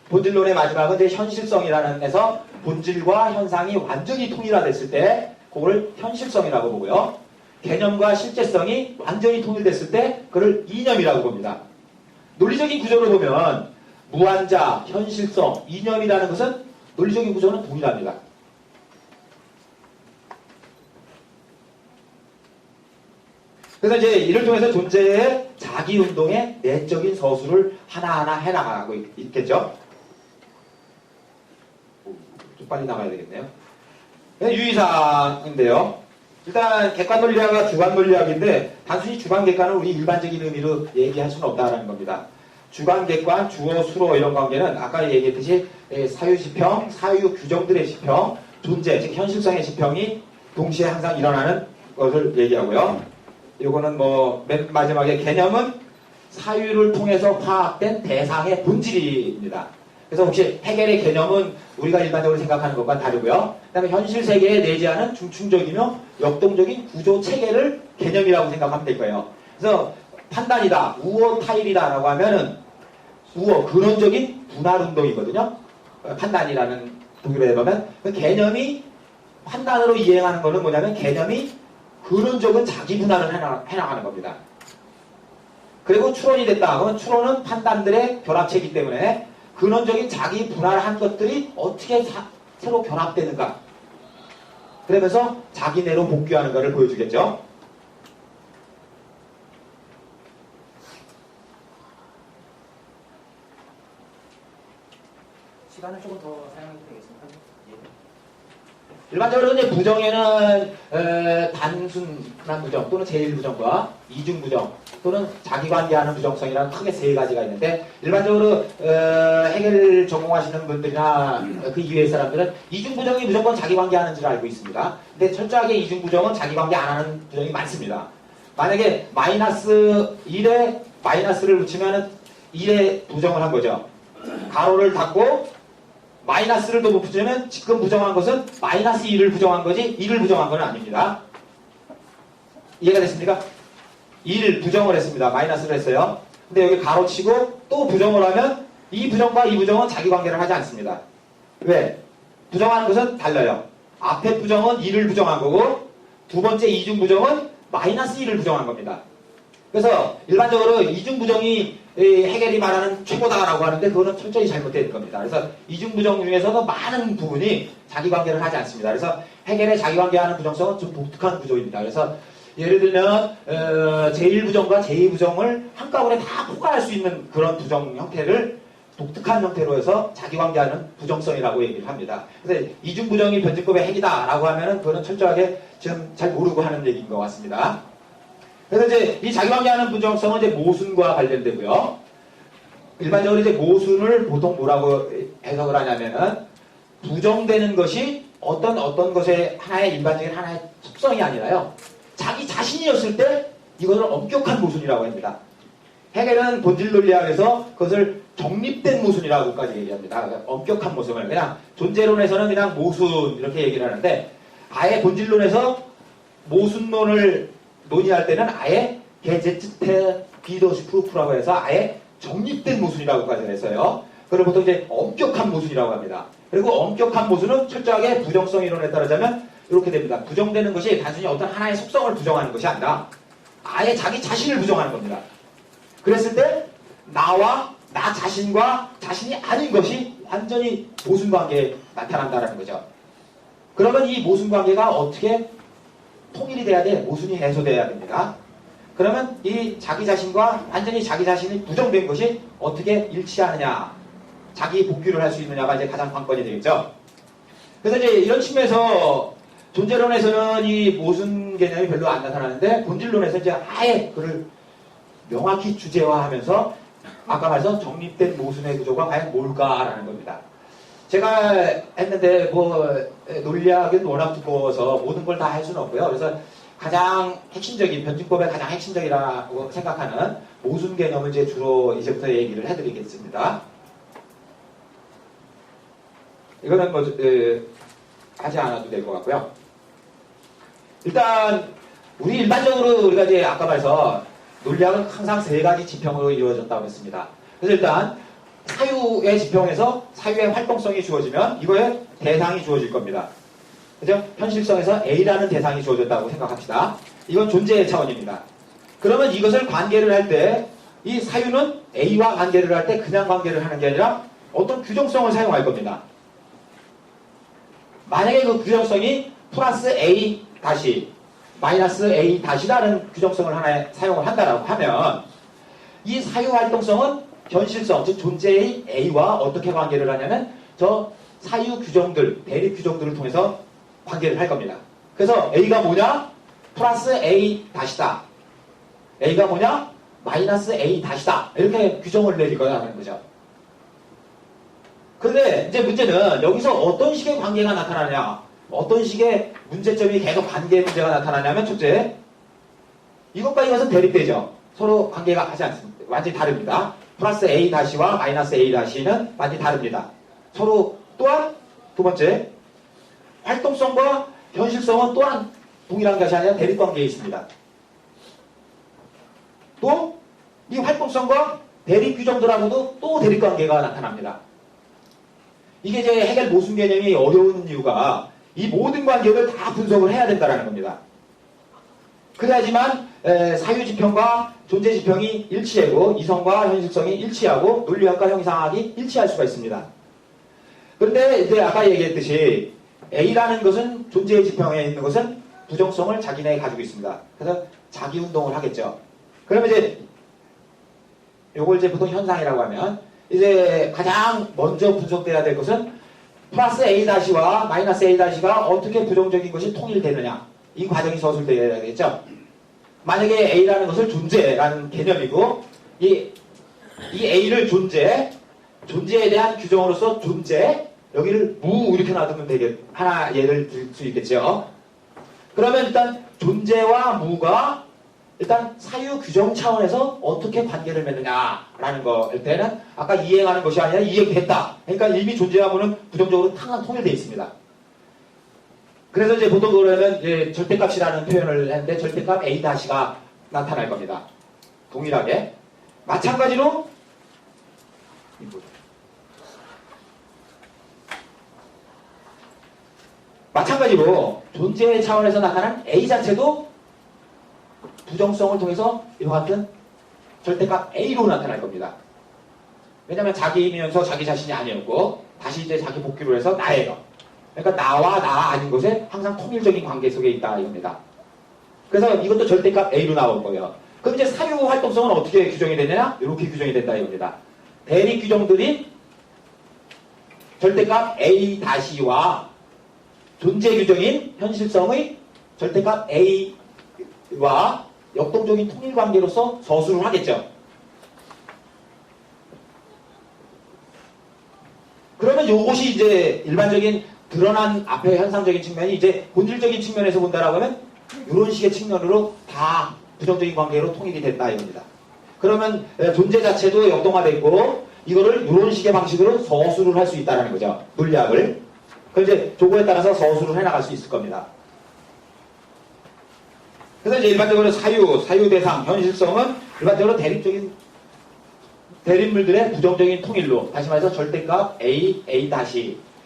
본질론의 마지막은 이제 현실성이라는 데서 본질과 현상이 완전히 통일화됐을 때 그걸 현실성이라고 보고요. 개념과 실제성이 완전히 통일됐을 때 그걸 이념이라고 봅니다. 논리적인 구조를 보면 무한자, 현실성, 이념이라는 것은 논리적인 구조는 동일합니다. 그래서 이제 이를 통해서 존재의 자기운동의 내적인 서술을 하나하나 해나가고 있겠죠. 좀 빨리 나가야 되겠네요. 유의사항인데요. 일단 객관 논리학과 주관 논리학인데 단순히 주관 객관은 우리 일반적인 의미로 얘기할 수는 없다라는 겁니다. 주관 객관, 주어, 수로 이런 관계는 아까 얘기했듯이 사유시평, 사유 규정들의 시평, 존재, 즉 현실성의 시평이 동시에 항상 일어나는 것을 얘기하고요. 이거는 맨 마지막에 개념은 사유를 통해서 파악된 대상의 본질입니다. 그래서 혹시 해겔의 개념은 우리가 일반적으로 생각하는 것과 다르고요. 그 다음에 현실 세계에 내재하는 중충적이며 역동적인 구조 체계를 개념이라고 생각하면 될 거예요. 그래서 판단이다, 우어 타일이다 라고 하면은 우어, 근원적인 분할운동이거든요. 판단이라는 독일어에 보면 그 개념이 판단으로 이행하는 거는 뭐냐면 개념이 근원적인 자기 분할을 해나가는 겁니다. 그리고 추론이 됐다. 그러면 추론은 판단들의 결합체이기 때문에 근원적인 자기 분할한 것들이 어떻게 새로 결합되는가. 그러면서 자기내로 복귀하는 것을 보여주겠죠. 시간을 조금 더 사용해도 되겠습니까? 일반적으로 이제 부정에는 단순한 부정 또는 제1부정과 이중부정 또는 자기관계하는 부정성이라는 크게 세 가지가 있는데 일반적으로 해결 전공하시는 분들이나 그 이외의 사람들은 이중부정이 무조건 자기관계하는 줄 알고 있습니다. 근데 철저하게 이중부정은 자기관계 안 하는 부정이 많습니다. 만약에 마이너스 1에 마이너스를 붙이면 1에 부정을 한 거죠. 가로를 닫고 마이너스를 또 붙이면 지금 부정한 것은 마이너스 1을 부정한 거지 1을 부정한 건 아닙니다. 이해가 됐습니까? 1을 부정을 했습니다. 마이너스를 했어요. 근데 여기 가로치고 또 부정을 하면 이 부정과 이 부정은 자기관계를 하지 않습니다. 왜? 부정하는 것은 달라요. 앞에 부정은 1을 부정한 거고 두 번째 이중부정은 마이너스 1을 부정한 겁니다. 그래서 일반적으로 이중부정이 해결이 말하는 최고다라고 하는데 그거는 철저히 잘못된 겁니다. 그래서 이중부정 중에서도 많은 부분이 자기관계를 하지 않습니다. 그래서 해결의 자기관계하는 부정성은 좀 독특한 구조입니다. 그래서 예를 들면 제1부정과 제2부정을 한꺼번에 다 포괄할 수 있는 그런 부정 형태를 독특한 형태로 해서 자기관계하는 부정성이라고 얘기를 합니다. 그래서 이중부정이 변증법의 핵이다라고 하면은 그거는 철저하게 지금 잘 모르고 하는 얘기인 것 같습니다. 그래서 이제 이 자기관계하는 부정성은 이제 모순과 관련되고요. 일반적으로 이제 모순을 보통 뭐라고 해석을 하냐면은 부정되는 것이 어떤 것의 일반적인 하나의 속성이 아니라요. 자기 자신이었을 때 이것을 엄격한 모순이라고 합니다. 해겔은 본질 논리학에서 그것을 정립된 모순이라고까지 얘기합니다. 그러니까 엄격한 모순을 그냥 존재론에서는 그냥 모순 이렇게 얘기를 하는데 아예 본질론에서 모순론을 논의할 때는 아예 게제츠테 비도시프루프라고 해서 아예 정립된 모순이라고까지 했어요. 그걸 보통 이제 엄격한 모순이라고 합니다. 그리고 엄격한 모순은 철저하게 부정성 이론에 따르자면 이렇게 됩니다. 부정되는 것이 단순히 어떤 하나의 속성을 부정하는 것이 아니라 아예 자기 자신을 부정하는 겁니다. 그랬을 때 나와 나 자신과 자신이 아닌 것이 완전히 모순관계에 나타난다는 거죠. 그러면 이 모순관계가 어떻게 통일이 돼야 돼? 모순이 해소돼야 됩니다. 그러면 이 자기 자신과 완전히 자기 자신이 부정된 것이 어떻게 일치하느냐, 자기 복귀를 할 수 있느냐가 이제 가장 관건이 되겠죠. 그래서 이제 이런 측면에서 존재론에서는 이 모순 개념이 별로 안 나타나는데 본질론에서 이제 아예 그를 명확히 주제화하면서 아까 말해서 정립된 모순의 구조가 과연 뭘까라는 겁니다. 제가 했는데 논리학은 워낙 두꺼워서 모든 걸 다 할 수는 없고요. 그래서 가장 핵심적인 변증법의 가장 핵심적이라고 생각하는 모순 개념을 이제 주로 이제부터 얘기를 해드리겠습니다. 이거는 하지 않아도 될 것 같고요. 일단 일반적으로 우리가 이제 아까 말해서 논리학은 항상 세 가지 지평으로 이루어졌다고 했습니다. 그래서 일단 사유의 지평에서 사유의 활동성이 주어지면 이거에 대상이 주어질 겁니다. 그죠? 현실성에서 A라는 대상이 주어졌다고 생각합시다. 이건 존재의 차원입니다. 그러면 이것을 관계를 할 때 이 사유는 A와 관계를 할 때 그냥 관계를 하는 게 아니라 어떤 규정성을 사용할 겁니다. 만약에 그 규정성이 플러스 A 다시 마이너스 A 다시라는 규정성을 하나에 사용을 한다라고 하면 이 사유 활동성은 현실성, 즉 존재의 A와 어떻게 관계를 하냐면 저 사유 규정들, 대립 규정들을 통해서 관계를 할 겁니다. 그래서 A가 뭐냐? 플러스 A 다시다. A가 뭐냐? 마이너스 A 다시다. 이렇게 규정을 내릴 거라는 거죠. 그런데 이제 문제는 여기서 어떤 식의 관계가 나타나냐? 어떤 식의 문제점이 계속 관계 문제가 나타나냐면 첫째, 이것과 이것은 대립되죠. 서로 관계가 하지 않습니다. 완전히 다릅니다. 플러스 A 다시와 마이너스 A 다시는 완전히 다릅니다. 서로 또한 두 번째, 활동성과 현실성은 또한 동일한 것이 아니라 대립관계에 있습니다. 또 이 활동성과 대립 규정들하고도 또 대립관계가 나타납니다. 이게 이제 해결 모순 개념이 어려운 이유가 이 모든 관계를 다 분석을 해야 된다는 겁니다. 그래야지만 사유지평과 존재지평이 일치하고 이성과 현실성이 일치하고 논리학과 형이상학이 일치할 수가 있습니다. 그런데 이제 아까 얘기했듯이 A라는 것은 존재의 지평에 있는 것은 부정성을 자기 내에 가지고 있습니다. 그래서 자기 운동을 하겠죠. 그러면 이제 요걸 이제 보통 현상이라고 하면 이제 가장 먼저 분석돼야 될 것은 플러스 A-와 마이너스 A-가 어떻게 부정적인 것이 통일되느냐 이 과정이 서술되어야 되겠죠. 만약에 A라는 것을 존재라는 개념이고 이 A를 존재에 대한 규정으로서 존재 여기를 무 이렇게 놔두면 되겠 하나 예를 들 수 있겠죠. 그러면 일단 존재와 무가 일단 사유 규정 차원에서 어떻게 관계를 맺느냐라는 거일 때는 아까 이행하는 것이 아니라 이행됐다. 그러니까 이미 존재와 무는 부정적으로 통일되어 있습니다. 그래서 이제 보통 그러면 이제 절대값이라는 표현을 했는데 절대값 A-가 나타날 겁니다. 동일하게. 마찬가지로 존재의 차원에서 나타난 A 자체도 부정성을 통해서 이와 같은 절대값 A로 나타날 겁니다. 왜냐하면 자기이면서 자기 자신이 아니었고 다시 이제 자기 복귀로 해서 나예요. 그러니까 나와 나 아닌 것에 항상 통일적인 관계 속에 있다 이겁니다. 그래서 이것도 절대값 A로 나올 거예요. 그럼 이제 사유 활동성은 어떻게 규정이 되느냐? 이렇게 규정이 된다 이겁니다. 대립 규정들이 절대값 A-와 존재 규정인 현실성의 절대값 A와 역동적인 통일 관계로서 서술을 하겠죠. 그러면 이것이 이제 일반적인 드러난 앞의 현상적인 측면이 이제 본질적인 측면에서 본다라고 하면 이런 식의 측면으로 다 부정적인 관계로 통일이 된다 이겁니다. 그러면 존재 자체도 역동화되어 있고 이거를 이런 식의 방식으로 서술을 할 수 있다는 거죠. 논리학을. 그럼 이제 조고에 따라서 서술을 해나갈 수 있을 겁니다. 그래서 이제 일반적으로 사유 대상, 현실성은 일반적으로 대립물들의 부정적인 통일로, 다시 말해서 절대값 A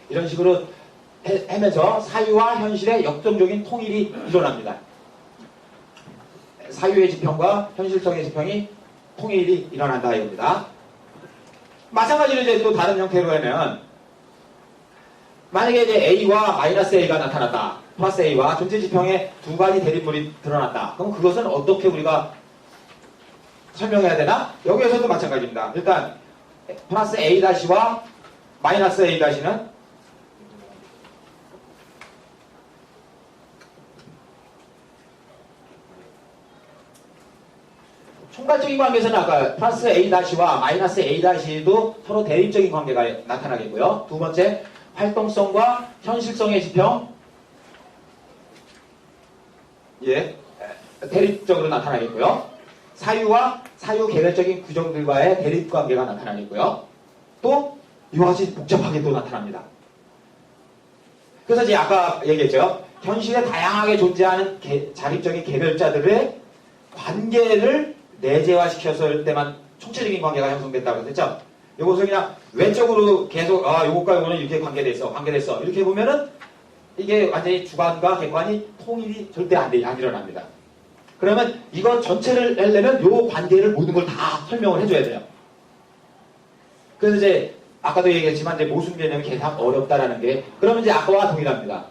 이런 식으로 하면서 사유와 현실의 역동적인 통일이 일어납니다. 사유의 지평과 현실성의 지평이 통일이 일어난다 이겁니다. 마찬가지로 이제 또 다른 형태로 하면 만약에 이제 A와 마이너스 A가 나타났다. 플러스 A와 존재 지평의 두 가지 대립물이 드러났다. 그럼 그것은 어떻게 우리가 설명해야 되나? 여기에서도 마찬가지입니다. 일단 플러스 A-와 마이너스 A-는 총괄적인 관계에서는 아까 플러스 A-와 마이너스 A-도 서로 대립적인 관계가 나타나겠고요. 두 번째, 활동성과 현실성의 지평, 대립적으로 나타나겠고요. 사유와 사유 개별적인 규정들과의 대립 관계가 나타나겠고요. 또 이와 같이 복잡하게 또 나타납니다. 그래서 이제 아까 얘기했죠. 현실에 다양하게 존재하는 자립적인 개별자들의 관계를 내재화시켰을 때만 총체적인 관계가 형성됐다고 했죠. 이것을 그냥 외적으로 계속 요것과 요거는 이렇게 관계됐어 이렇게 보면은 이게 완전히 주관과 객관이 통일이 절대 안 일어납니다. 그러면 이거 전체를 하려면 요 관계를 모든 걸 다 설명을 해줘야 돼요. 그래서 이제 아까도 얘기했지만 이제 모순 개념이 계산 어렵다라는 게 그러면 이제 아까와 동일합니다.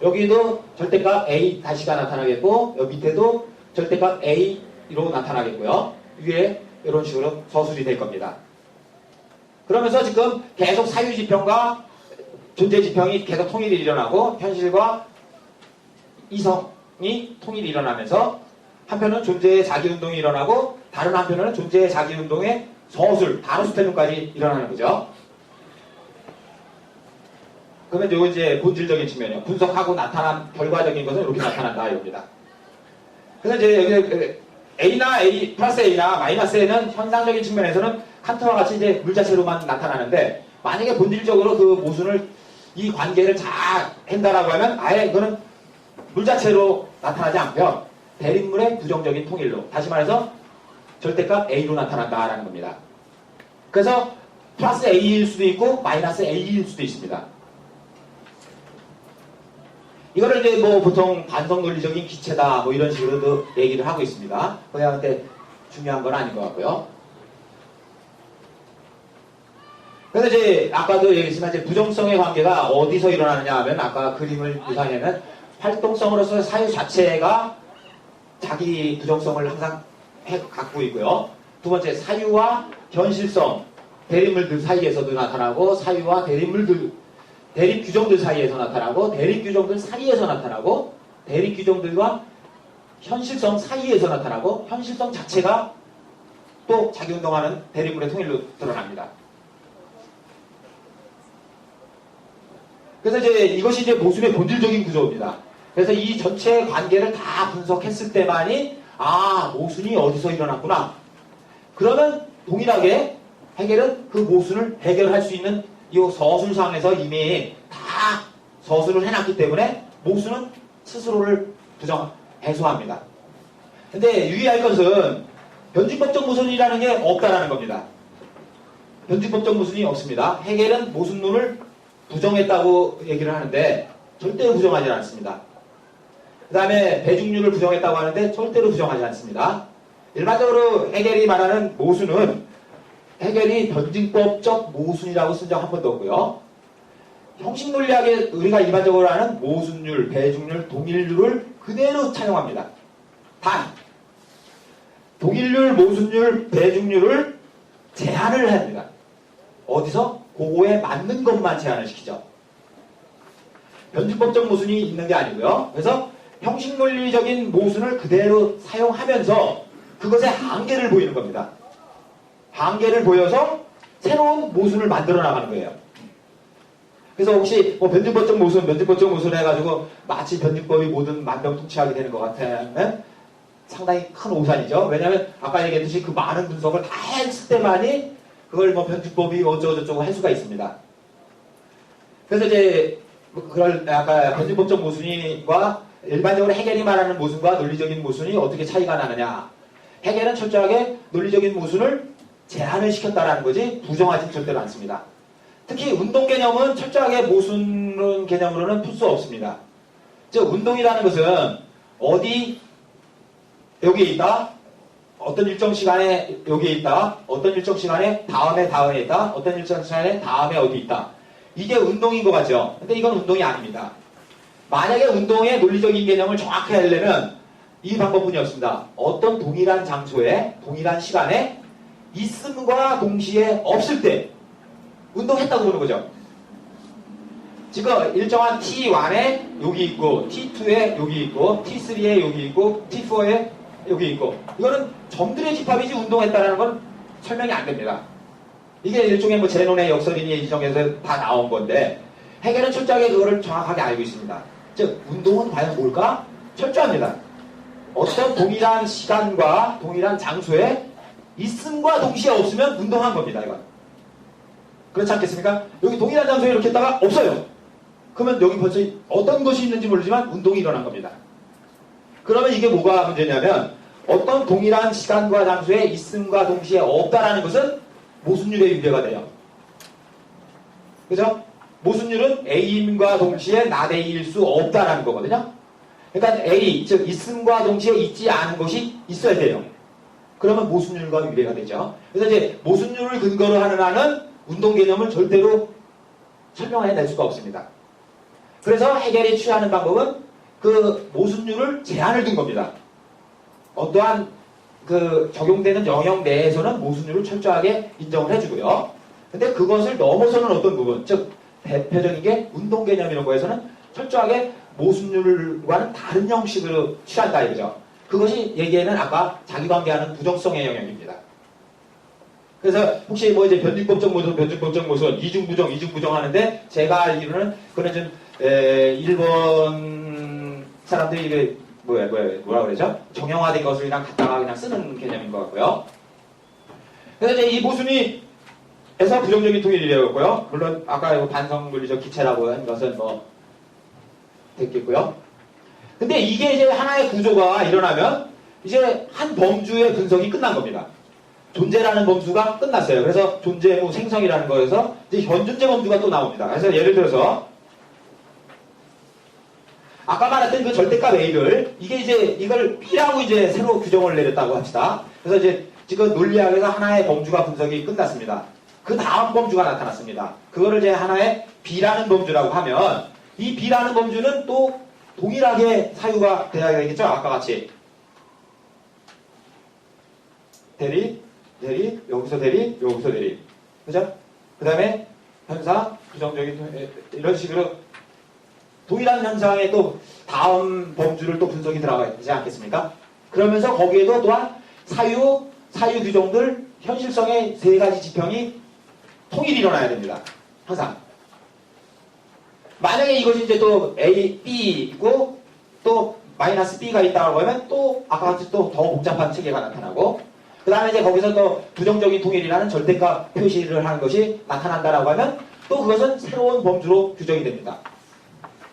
여기도 절대값 A-가 나타나겠고 여기 밑에도 절대값 A로 나타나겠고요. 위에 이런 식으로 서술이 될 겁니다. 그러면서 지금 계속 사유지평과 존재지평이 계속 통일이 일어나고 현실과 이성이 통일이 일어나면서 한편은 존재의 자기운동이 일어나고 다른 한편은 존재의 자기운동의 서술, 다루스테눔까지 일어나는 거죠. 그러면 이거 이제 본질적인 측면이에요. 분석하고 나타난 결과적인 것은 이렇게 나타난다 이겁니다. 그래서 이제 여기 A나 A, 플러스 A나 마이너스 A는 현상적인 측면에서는 칸트와 같이 이제 물 자체로만 나타나는데 만약에 본질적으로 그 모순을 이 관계를 잘 한다라고 하면 아예 이거는 물 자체로 나타나지 않고요. 대립물의 부정적인 통일로 다시 말해서 절대값 A로 나타난다라는 겁니다. 그래서 플러스 A일 수도 있고 마이너스 A일 수도 있습니다. 이거를 이제 뭐 보통 반성 논리적인 기체다 뭐 이런 식으로도 얘기를 하고 있습니다. 그냥 근데 중요한 건 아닌 것 같고요. 그래서 이제 아까도 얘기했지만 이제 부정성의 관계가 어디서 일어나느냐 하면 아까 그림을 유상하면 활동성으로서 사유 자체가 자기 부정성을 항상 갖고 있고요. 두 번째 사유와 현실성 대립물들 사이에서도 나타나고 사유와 대립 규정들 사이에서 나타나고 대립 규정들 사이에서 나타나고 대립 규정들과 현실성 사이에서 나타나고 현실성 자체가 또 자기운동하는 대립물의 통일로 드러납니다. 그래서 이제 이것이 이제 모순의 본질적인 구조입니다. 그래서 이 전체 관계를 다 분석했을 때만이 모순이 어디서 일어났구나. 그러면 동일하게 해겔은 그 모순을 해결할 수 있는 이 서술상에서 이미 다 서술을 해놨기 때문에 모순은 스스로를 해소합니다. 근데 유의할 것은 변증법적 모순이라는 게 없다라는 겁니다. 변증법적 모순이 없습니다. 해겔은 모순론을 부정했다고 얘기를 하는데 절대로 부정하지 않습니다. 그 다음에 배중률을 부정했다고 하는데 절대로 부정하지 않습니다. 일반적으로 해겔이 말하는 모순은 해겔이 변증법적 모순이라고 쓴 적 한 번도 없고요. 형식논리학에 우리가 일반적으로 하는 모순율, 배중률, 동일률을 그대로 차용합니다. 단 동일률, 모순율, 배중률을 제한을 합니다. 어디서? 그거에 맞는 것만 제한을 시키죠. 변증법적 모순이 있는 게 아니고요. 그래서 형식논리적인 모순을 그대로 사용하면서 그것의 한계를 보이는 겁니다. 한계를 보여서 새로운 모순을 만들어 나가는 거예요. 그래서 혹시 변증법적 모순 해가지고 마치 변증법이 모든 만병통치하게 되는 것 같으면 상당히 큰 오산이죠. 왜냐하면 아까 얘기했듯이 그 많은 분석을 다 했을 때만이 그걸 변증법이 어쩌고저쩌고 할 수가 있습니다. 그래서 이제 그걸 아까 변증법적 모순과 일반적으로 해겔이 말하는 모순과 논리적인 모순이 어떻게 차이가 나느냐. 해겔은 철저하게 논리적인 모순을 제한을 시켰다라는 거지 부정하진 절대로 않습니다. 특히 운동 개념은 철저하게 모순 개념으로는 풀 수 없습니다. 즉 운동이라는 것은 어디 여기에 있다. 어떤 일정 시간에 여기에 있다. 어떤 일정 시간에 다음에 있다. 어떤 일정 시간에 다음에 어디 있다. 이게 운동인 것 같죠. 근데 이건 운동이 아닙니다. 만약에 운동의 논리적인 개념을 정확히 하려면 이 방법뿐이 없습니다. 어떤 동일한 장소에 동일한 시간에 있음과 동시에 없을 때 운동했다고 보는 거죠. 지금 일정한 T1에 여기 있고 T2에 여기 있고 T3에 여기 있고 T4에 여기 있고 이거는 점들의 집합이지 운동했다는 건 설명이 안 됩니다. 이게 일종의 제논의 역설이니 이정에서 다 나온 건데 해겔은 철저하게 그거를 정확하게 알고 있습니다. 즉 운동은 과연 뭘까? 철저합니다. 어떤 동일한 시간과 동일한 장소에 있음과 동시에 없으면 운동한 겁니다. 이건. 그렇지 않겠습니까? 여기 동일한 장소에 이렇게 있다가 없어요. 그러면 여기 벌써 어떤 것이 있는지 모르지만 운동이 일어난 겁니다. 그러면 이게 뭐가 문제냐면 어떤 동일한 시간과 장소에 있음과 동시에 없다라는 것은 모순율의 유래가 돼요. 그죠? 모순율은 A임과 동시에 not A일 수 없다라는 거거든요. 그러니까 A, 즉 있음과 동시에 있지 않은 것이 있어야 돼요. 그러면 모순율과 유래가 되죠. 그래서 이제 모순율을 근거로 하는 한은 운동 개념을 절대로 설명해낼 수가 없습니다. 그래서 해겔이 취하는 방법은 그 모순율을 제한을 둔 겁니다. 어떠한 그 적용되는 영역 내에서는 모순율을 철저하게 인정을 해주고요. 근데 그것을 넘어서는 어떤 부분, 즉 대표적인 게 운동 개념 이런 거에서는 철저하게 모순율과는 다른 형식으로 취한다 이거죠. 그것이 얘기에는 아까 자기관계하는 부정성의 영역입니다. 그래서 혹시 이제 변증법적 모순, 이중부정 하는데 제가 알기로는 그거는 좀 일본 사람들이 이게 뭐라 그러죠? 정형화된 것을랑 갖다가 그냥 쓰는 개념인 것 같고요. 그래서 이제 이 모순이 에서 부정적인 통일이 되었고요. 물론 아까 반성 논리적 기체라고 한 것은 됐겠고요. 근데 이게 이제 하나의 구조가 일어나면 이제 한 범주의 분석이 끝난 겁니다. 존재라는 범주가 끝났어요. 그래서 존재무 생성이라는 거에서 이제 현존재 범주가 또 나옵니다. 그래서 예를 들어서 아까 말했던 그 절대값 A를 이게 이제 이걸 B라고 이제 새로 규정을 내렸다고 합시다. 그래서 이제 지금 논리학에서 하나의 범주가 분석이 끝났습니다. 그 다음 범주가 나타났습니다. 그거를 이제 하나의 B라는 범주라고 하면 이 B라는 범주는 또 동일하게 사유가 돼야 되겠죠? 아까 같이 대립, 여기서 대립, 여기서 대립. 그죠? 그 다음에 현사, 부정적인 이런 식으로 동일한 현상에 또 다음 범주를 또 분석이 들어가지 않겠습니까? 그러면서 거기에도 또한 사유 규정들, 현실성의 세 가지 지평이 통일이 일어나야 됩니다. 항상. 만약에 이것이 이제 또 A, B 있고 또 마이너스 B가 있다고 하면 또 아까 같이 또 더 복잡한 체계가 나타나고 그 다음에 이제 거기서 또 부정적인 통일이라는 절대값 표시를 하는 것이 나타난다라고 하면 또 그것은 새로운 범주로 규정이 됩니다.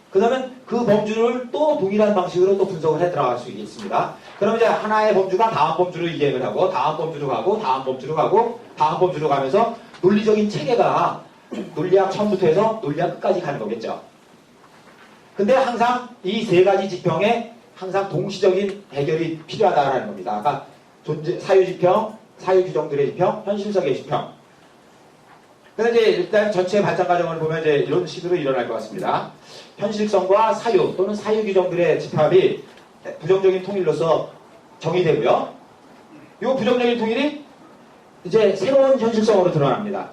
그러면 그 범주를 또 동일한 방식으로 또 분석을 해 들어갈 수 있겠습니다. 그럼 이제 하나의 범주가 다음 범주로 이행을 하고 다음 범주로 가고 다음 범주로 가고 다음 범주로 가면서 논리적인 체계가 논리학 처음부터 해서 논리학 끝까지 가는 거겠죠. 근데 항상 이 세 가지 지평에 항상 동시적인 해결이 필요하다는 겁니다. 아까 사유지평, 사유규정들의 지평, 현실성의 지평. 근데 이제 일단 전체 발전 과정을 보면 이제 이런 식으로 일어날 것 같습니다. 현실성과 사유 또는 사유 규정들의 집합이 부정적인 통일로서 정의되고요. 이 부정적인 통일이 이제 새로운 현실성으로 드러납니다.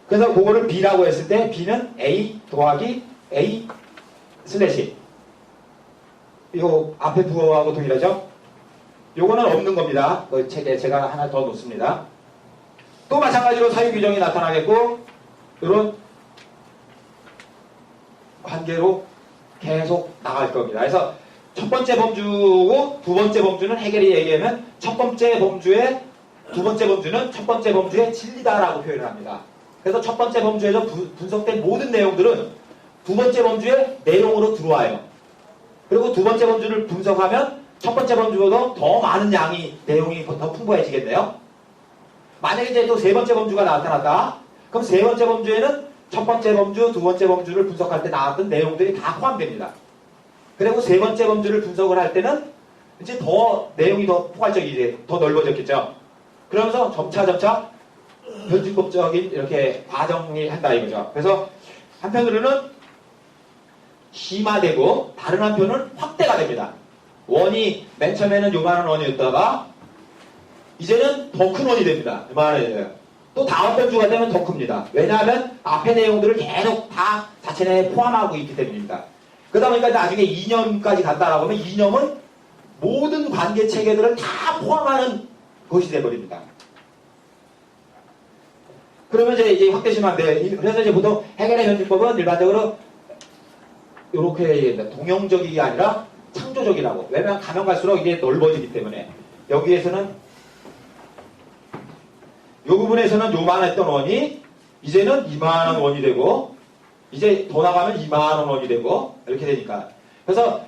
그래서 그거를 B라고 했을 때 B는 A 더하기 A 슬래시 요 앞에 부호하고 동일하죠? 요거는 없는 겁니다. 그 책에 제가 하나 더 놓습니다. 또 마찬가지로 사유 규정이 나타나겠고 이런 관계로 계속 나갈 겁니다. 그래서 첫 번째 범주고 두 번째 범주는 해결이 얘기하면 첫 번째 범주의 두 번째 범주는 첫 번째 범주의 진리다라고 표현을 합니다. 그래서 첫 번째 범주에서 분석된 모든 내용들은 두 번째 범주의 내용으로 들어와요. 그리고 두 번째 범주를 분석하면 첫 번째 범주보다 더 많은 양이 내용이 더 풍부해지겠네요. 만약에 이제 또 세 번째 범주가 나타났다. 그럼 세 번째 범주에는 첫 번째 범주, 두 번째 범주를 분석할 때 나왔던 내용들이 다 포함됩니다. 그리고 세 번째 범주를 분석을 할 때는 이제 더 내용이 더 포괄적이지, 더 넓어졌겠죠. 그러면서 점차 변증법적인 이렇게 과정이 한다 이거죠. 그래서 한편으로는 심화되고 다른 한편은 확대가 됩니다. 원이 맨 처음에는 요만한 원이었다가 이제는 더 큰 원이 됩니다. 요만해져요. 또 다음 범주가 되면 더 큽니다. 왜냐하면 앞의 내용들을 계속 다 자체 내에 포함하고 있기 때문입니다. 그러다 보니까 나중에 이념까지 간다라고 하면 이념은 모든 관계 체계들을 다 포함하는 것이 되어버립니다. 그러면 이제 확대시면 안 돼. 그래서 이제 보통 해결의 현실법은 일반적으로 이렇게 얘기합니다. 동형적이 아니라 창조적이라고. 왜냐하면 가면 갈수록 이게 넓어지기 때문에. 여기에서는 이 부분에서는 요만했던 원이 이제는 이만한 원이 되고 이제 더 나가면 이만한 원이 되고 이렇게 되니까. 그래서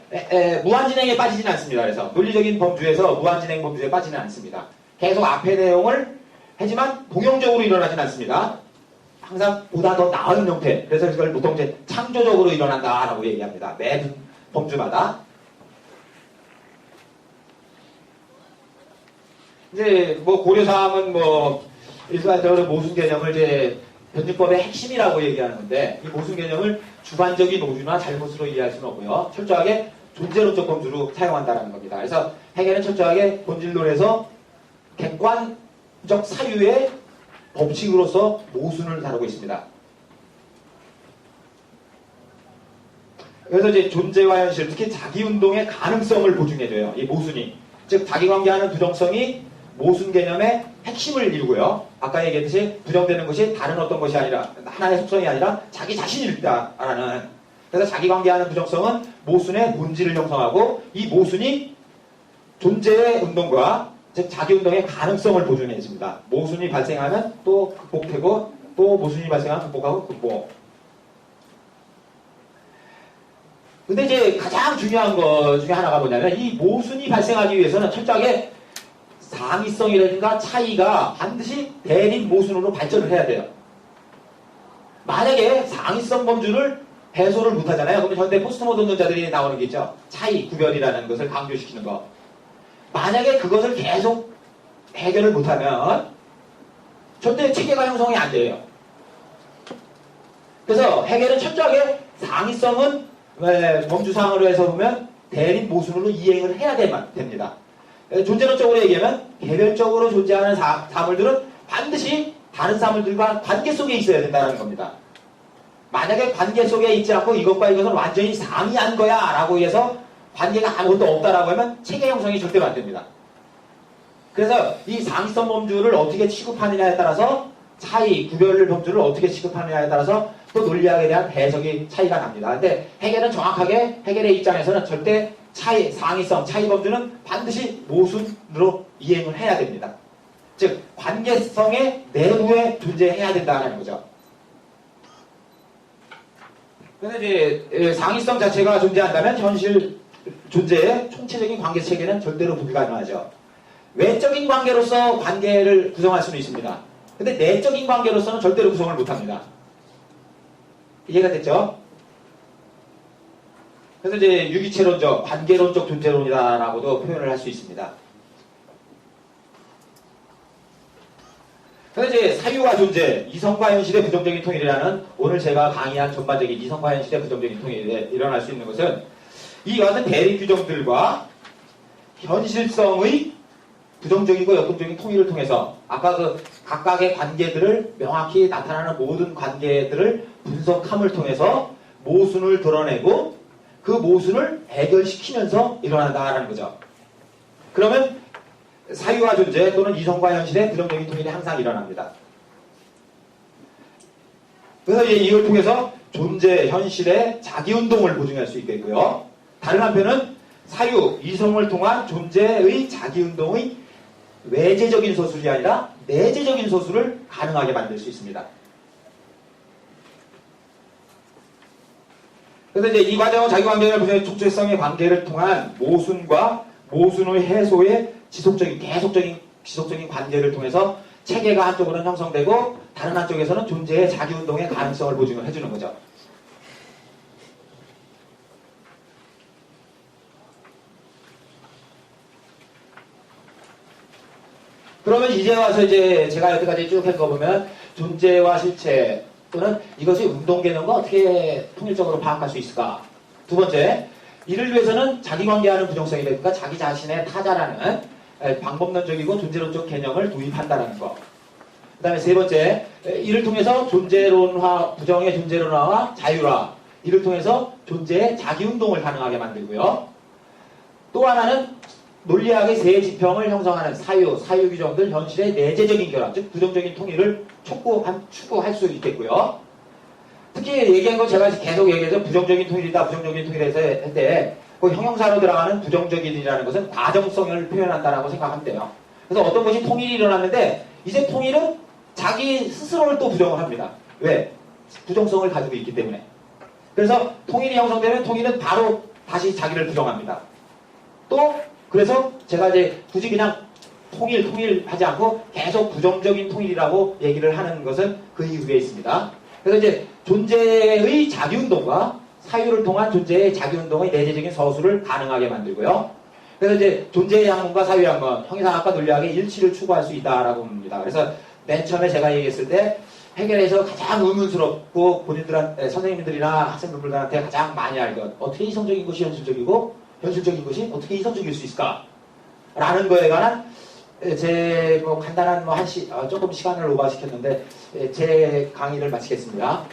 무한진행에 빠지지는 않습니다. 그래서 논리적인 범주에서 무한진행 범주에 빠지는 않습니다. 계속 앞의 내용을 하지만 동형적으로 일어나지는 않습니다. 항상 보다 더 나은 형태. 그래서 그걸 보통 이제 창조적으로 일어난다라고 얘기합니다. 매 범주마다. 이제 뭐 고려사항은 뭐 일반적으로 모순 개념을 이제 변증법의 핵심이라고 얘기하는 건데 이 모순 개념을 주관적인 오류나 잘못으로 이해할 수는 없고요. 철저하게 존재론적 범주로 사용한다는 겁니다. 그래서 해결은 철저하게 본질론에서 객관적 사유의 법칙으로서 모순을 다루고 있습니다. 그래서 이제 존재와 현실, 특히 자기운동의 가능성을 보증해줘요. 이 모순이. 즉 자기관계하는 부정성이 모순 개념의 핵심을 이루고요. 아까 얘기했듯이 부정되는 것이 다른 어떤 것이 아니라 하나의 속성이 아니라 자기 자신일 때라는. 그래서 자기관계하는 부정성은 모순의 본질을 형성하고 이 모순이 존재의 운동과 즉 자기운동의 가능성을 보존해 줍니다. 모순이 발생하면 또 극복되고 또 모순이 발생하면 극복하고 극복. 근데 이제 가장 중요한 것 중에 하나가 뭐냐면 이 모순이 발생하기 위해서는 철저하게 상위성이라든가 차이가 반드시 대립 모순으로 발전을 해야 돼요. 만약에 상위성 범주를 해소를 못하잖아요. 그러면 현대 포스트모던론자들이 나오는 게 있죠. 차이, 구별이라는 것을 강조시키는 거. 만약에 그것을 계속 해결을 못하면 절대 체계가 형성이 안 돼요. 그래서 해결은 철저하게 상위성은 범주상으로 해서 보면 대립 모순으로 이행을 해야 됩니다. 존재론적으로 얘기하면 개별적으로 존재하는 사물들은 반드시 다른 사물들과 관계 속에 있어야 된다는 겁니다. 만약에 관계 속에 있지 않고 이것과 이것은 완전히 상이한 거야 라고 해서 관계가 아무것도 없다라고 하면 체계 형성이 절대로 안 됩니다. 그래서 이 상위성 범주를 어떻게 취급하느냐에 따라서 차이, 구별 범주를 어떻게 취급하느냐에 따라서 또 논리학에 대한 해석이 차이가 납니다. 근데 해겔은 정확하게 해겔의 입장에서는 절대 차이, 상위성, 차이 범주는 반드시 모순으로 이행을 해야 됩니다. 즉 관계성의 내부에 존재해야 된다는 거죠. 그래서 이제 상위성 자체가 존재한다면 현실 존재의 총체적인 관계 체계는 절대로 불가능하죠. 외적인 관계로서 관계를 구성할 수는 있습니다. 근데 내적인 관계로서는 절대로 구성을 못합니다. 이해가 됐죠? 그래서 이제 유기체론적, 관계론적 존재론이다라고도 표현을 할 수 있습니다. 그래서 이제 사유와 존재, 이성과 현실의 부정적인 통일이라는 오늘 제가 강의한 전반적인 이성과 현실의 부정적인 통일에 일어날 수 있는 것은 이와 같은 대립 규정들과 현실성의 부정적이고 역동적인 통일을 통해서 아까 그 각각의 관계들을 명확히 나타나는 모든 관계들을 분석함을 통해서 모순을 드러내고 그 모순을 해결시키면서 일어난다는 거죠. 그러면 사유와 존재 또는 이성과 현실의 부정적인 통일이 항상 일어납니다. 그래서 이걸 통해서 존재, 현실의 자기운동을 보증할 수 있겠고요. 다른 한편은 사유, 이성을 통한 존재의 자기운동의 외재적인 소술이 아니라 내재적인 소술을 가능하게 만들 수 있습니다. 그래서 이제 이 과정은 자기관계를 부정의 촉재성의 관계를 통한 모순과 모순의 해소의 지속적인 관계를 통해서 체계가 한쪽으로는 형성되고 다른 한쪽에서는 존재의 자기운동의 가능성을 보증을 해주는 거죠. 그러면 이제 와서 이제 제가 여태까지 쭉 한 거 보면 존재와 실체 또는 이것이 운동 개념과 어떻게 통일적으로 파악할 수 있을까? 두 번째, 이를 위해서는 자기관계하는 부정성이 되니까 자기 자신의 타자라는 방법론적이고 존재론적 개념을 도입한다는 거. 그 다음에 세 번째, 이를 통해서 존재론화, 부정의 존재론화와 자율화, 이를 통해서 존재의 자기운동을 가능하게 만들고요. 또 하나는 논리학의 세 지평을 형성하는 사유 규정들, 현실의 내재적인 결합, 즉 부정적인 통일을 추구할 수 있겠고요. 특히 얘기한 건 제가 계속 얘기해서 부정적인 통일이다, 부정적인 통일에서 할 때 그 형용사로 들어가는 부정적인이라는 것은 과정성을 표현한다라고 생각하면 돼요. 그래서 어떤 것이 통일이 일어났는데 이제 통일은 자기 스스로를 또 부정을 합니다. 왜? 부정성을 가지고 있기 때문에. 그래서 통일이 형성되면 통일은 바로 다시 자기를 부정합니다. 또 그래서 제가 이제 굳이 그냥 통일하지 않고 계속 부정적인 통일이라고 얘기를 하는 것은 그 이유에 있습니다. 그래서 이제 존재의 자기운동과 사유를 통한 존재의 자기운동의 내재적인 서술을 가능하게 만들고요. 그래서 이제 존재의 학문과 사유의 학문, 형이상학과 논리학의 일치를 추구할 수 있다라고 봅니다. 그래서 맨 처음에 제가 얘기했을 때 해결에서 가장 의문스럽고 본인들한테, 선생님들이나 학생분들한테 가장 많이 알 것, 어떻게 이성적인 것이 현실적이고 현실적인 것이 어떻게 이성적일 수 있을까? 라는 거에 관한 제 간단한 조금 시간을 오버시켰는데 제 강의를 마치겠습니다.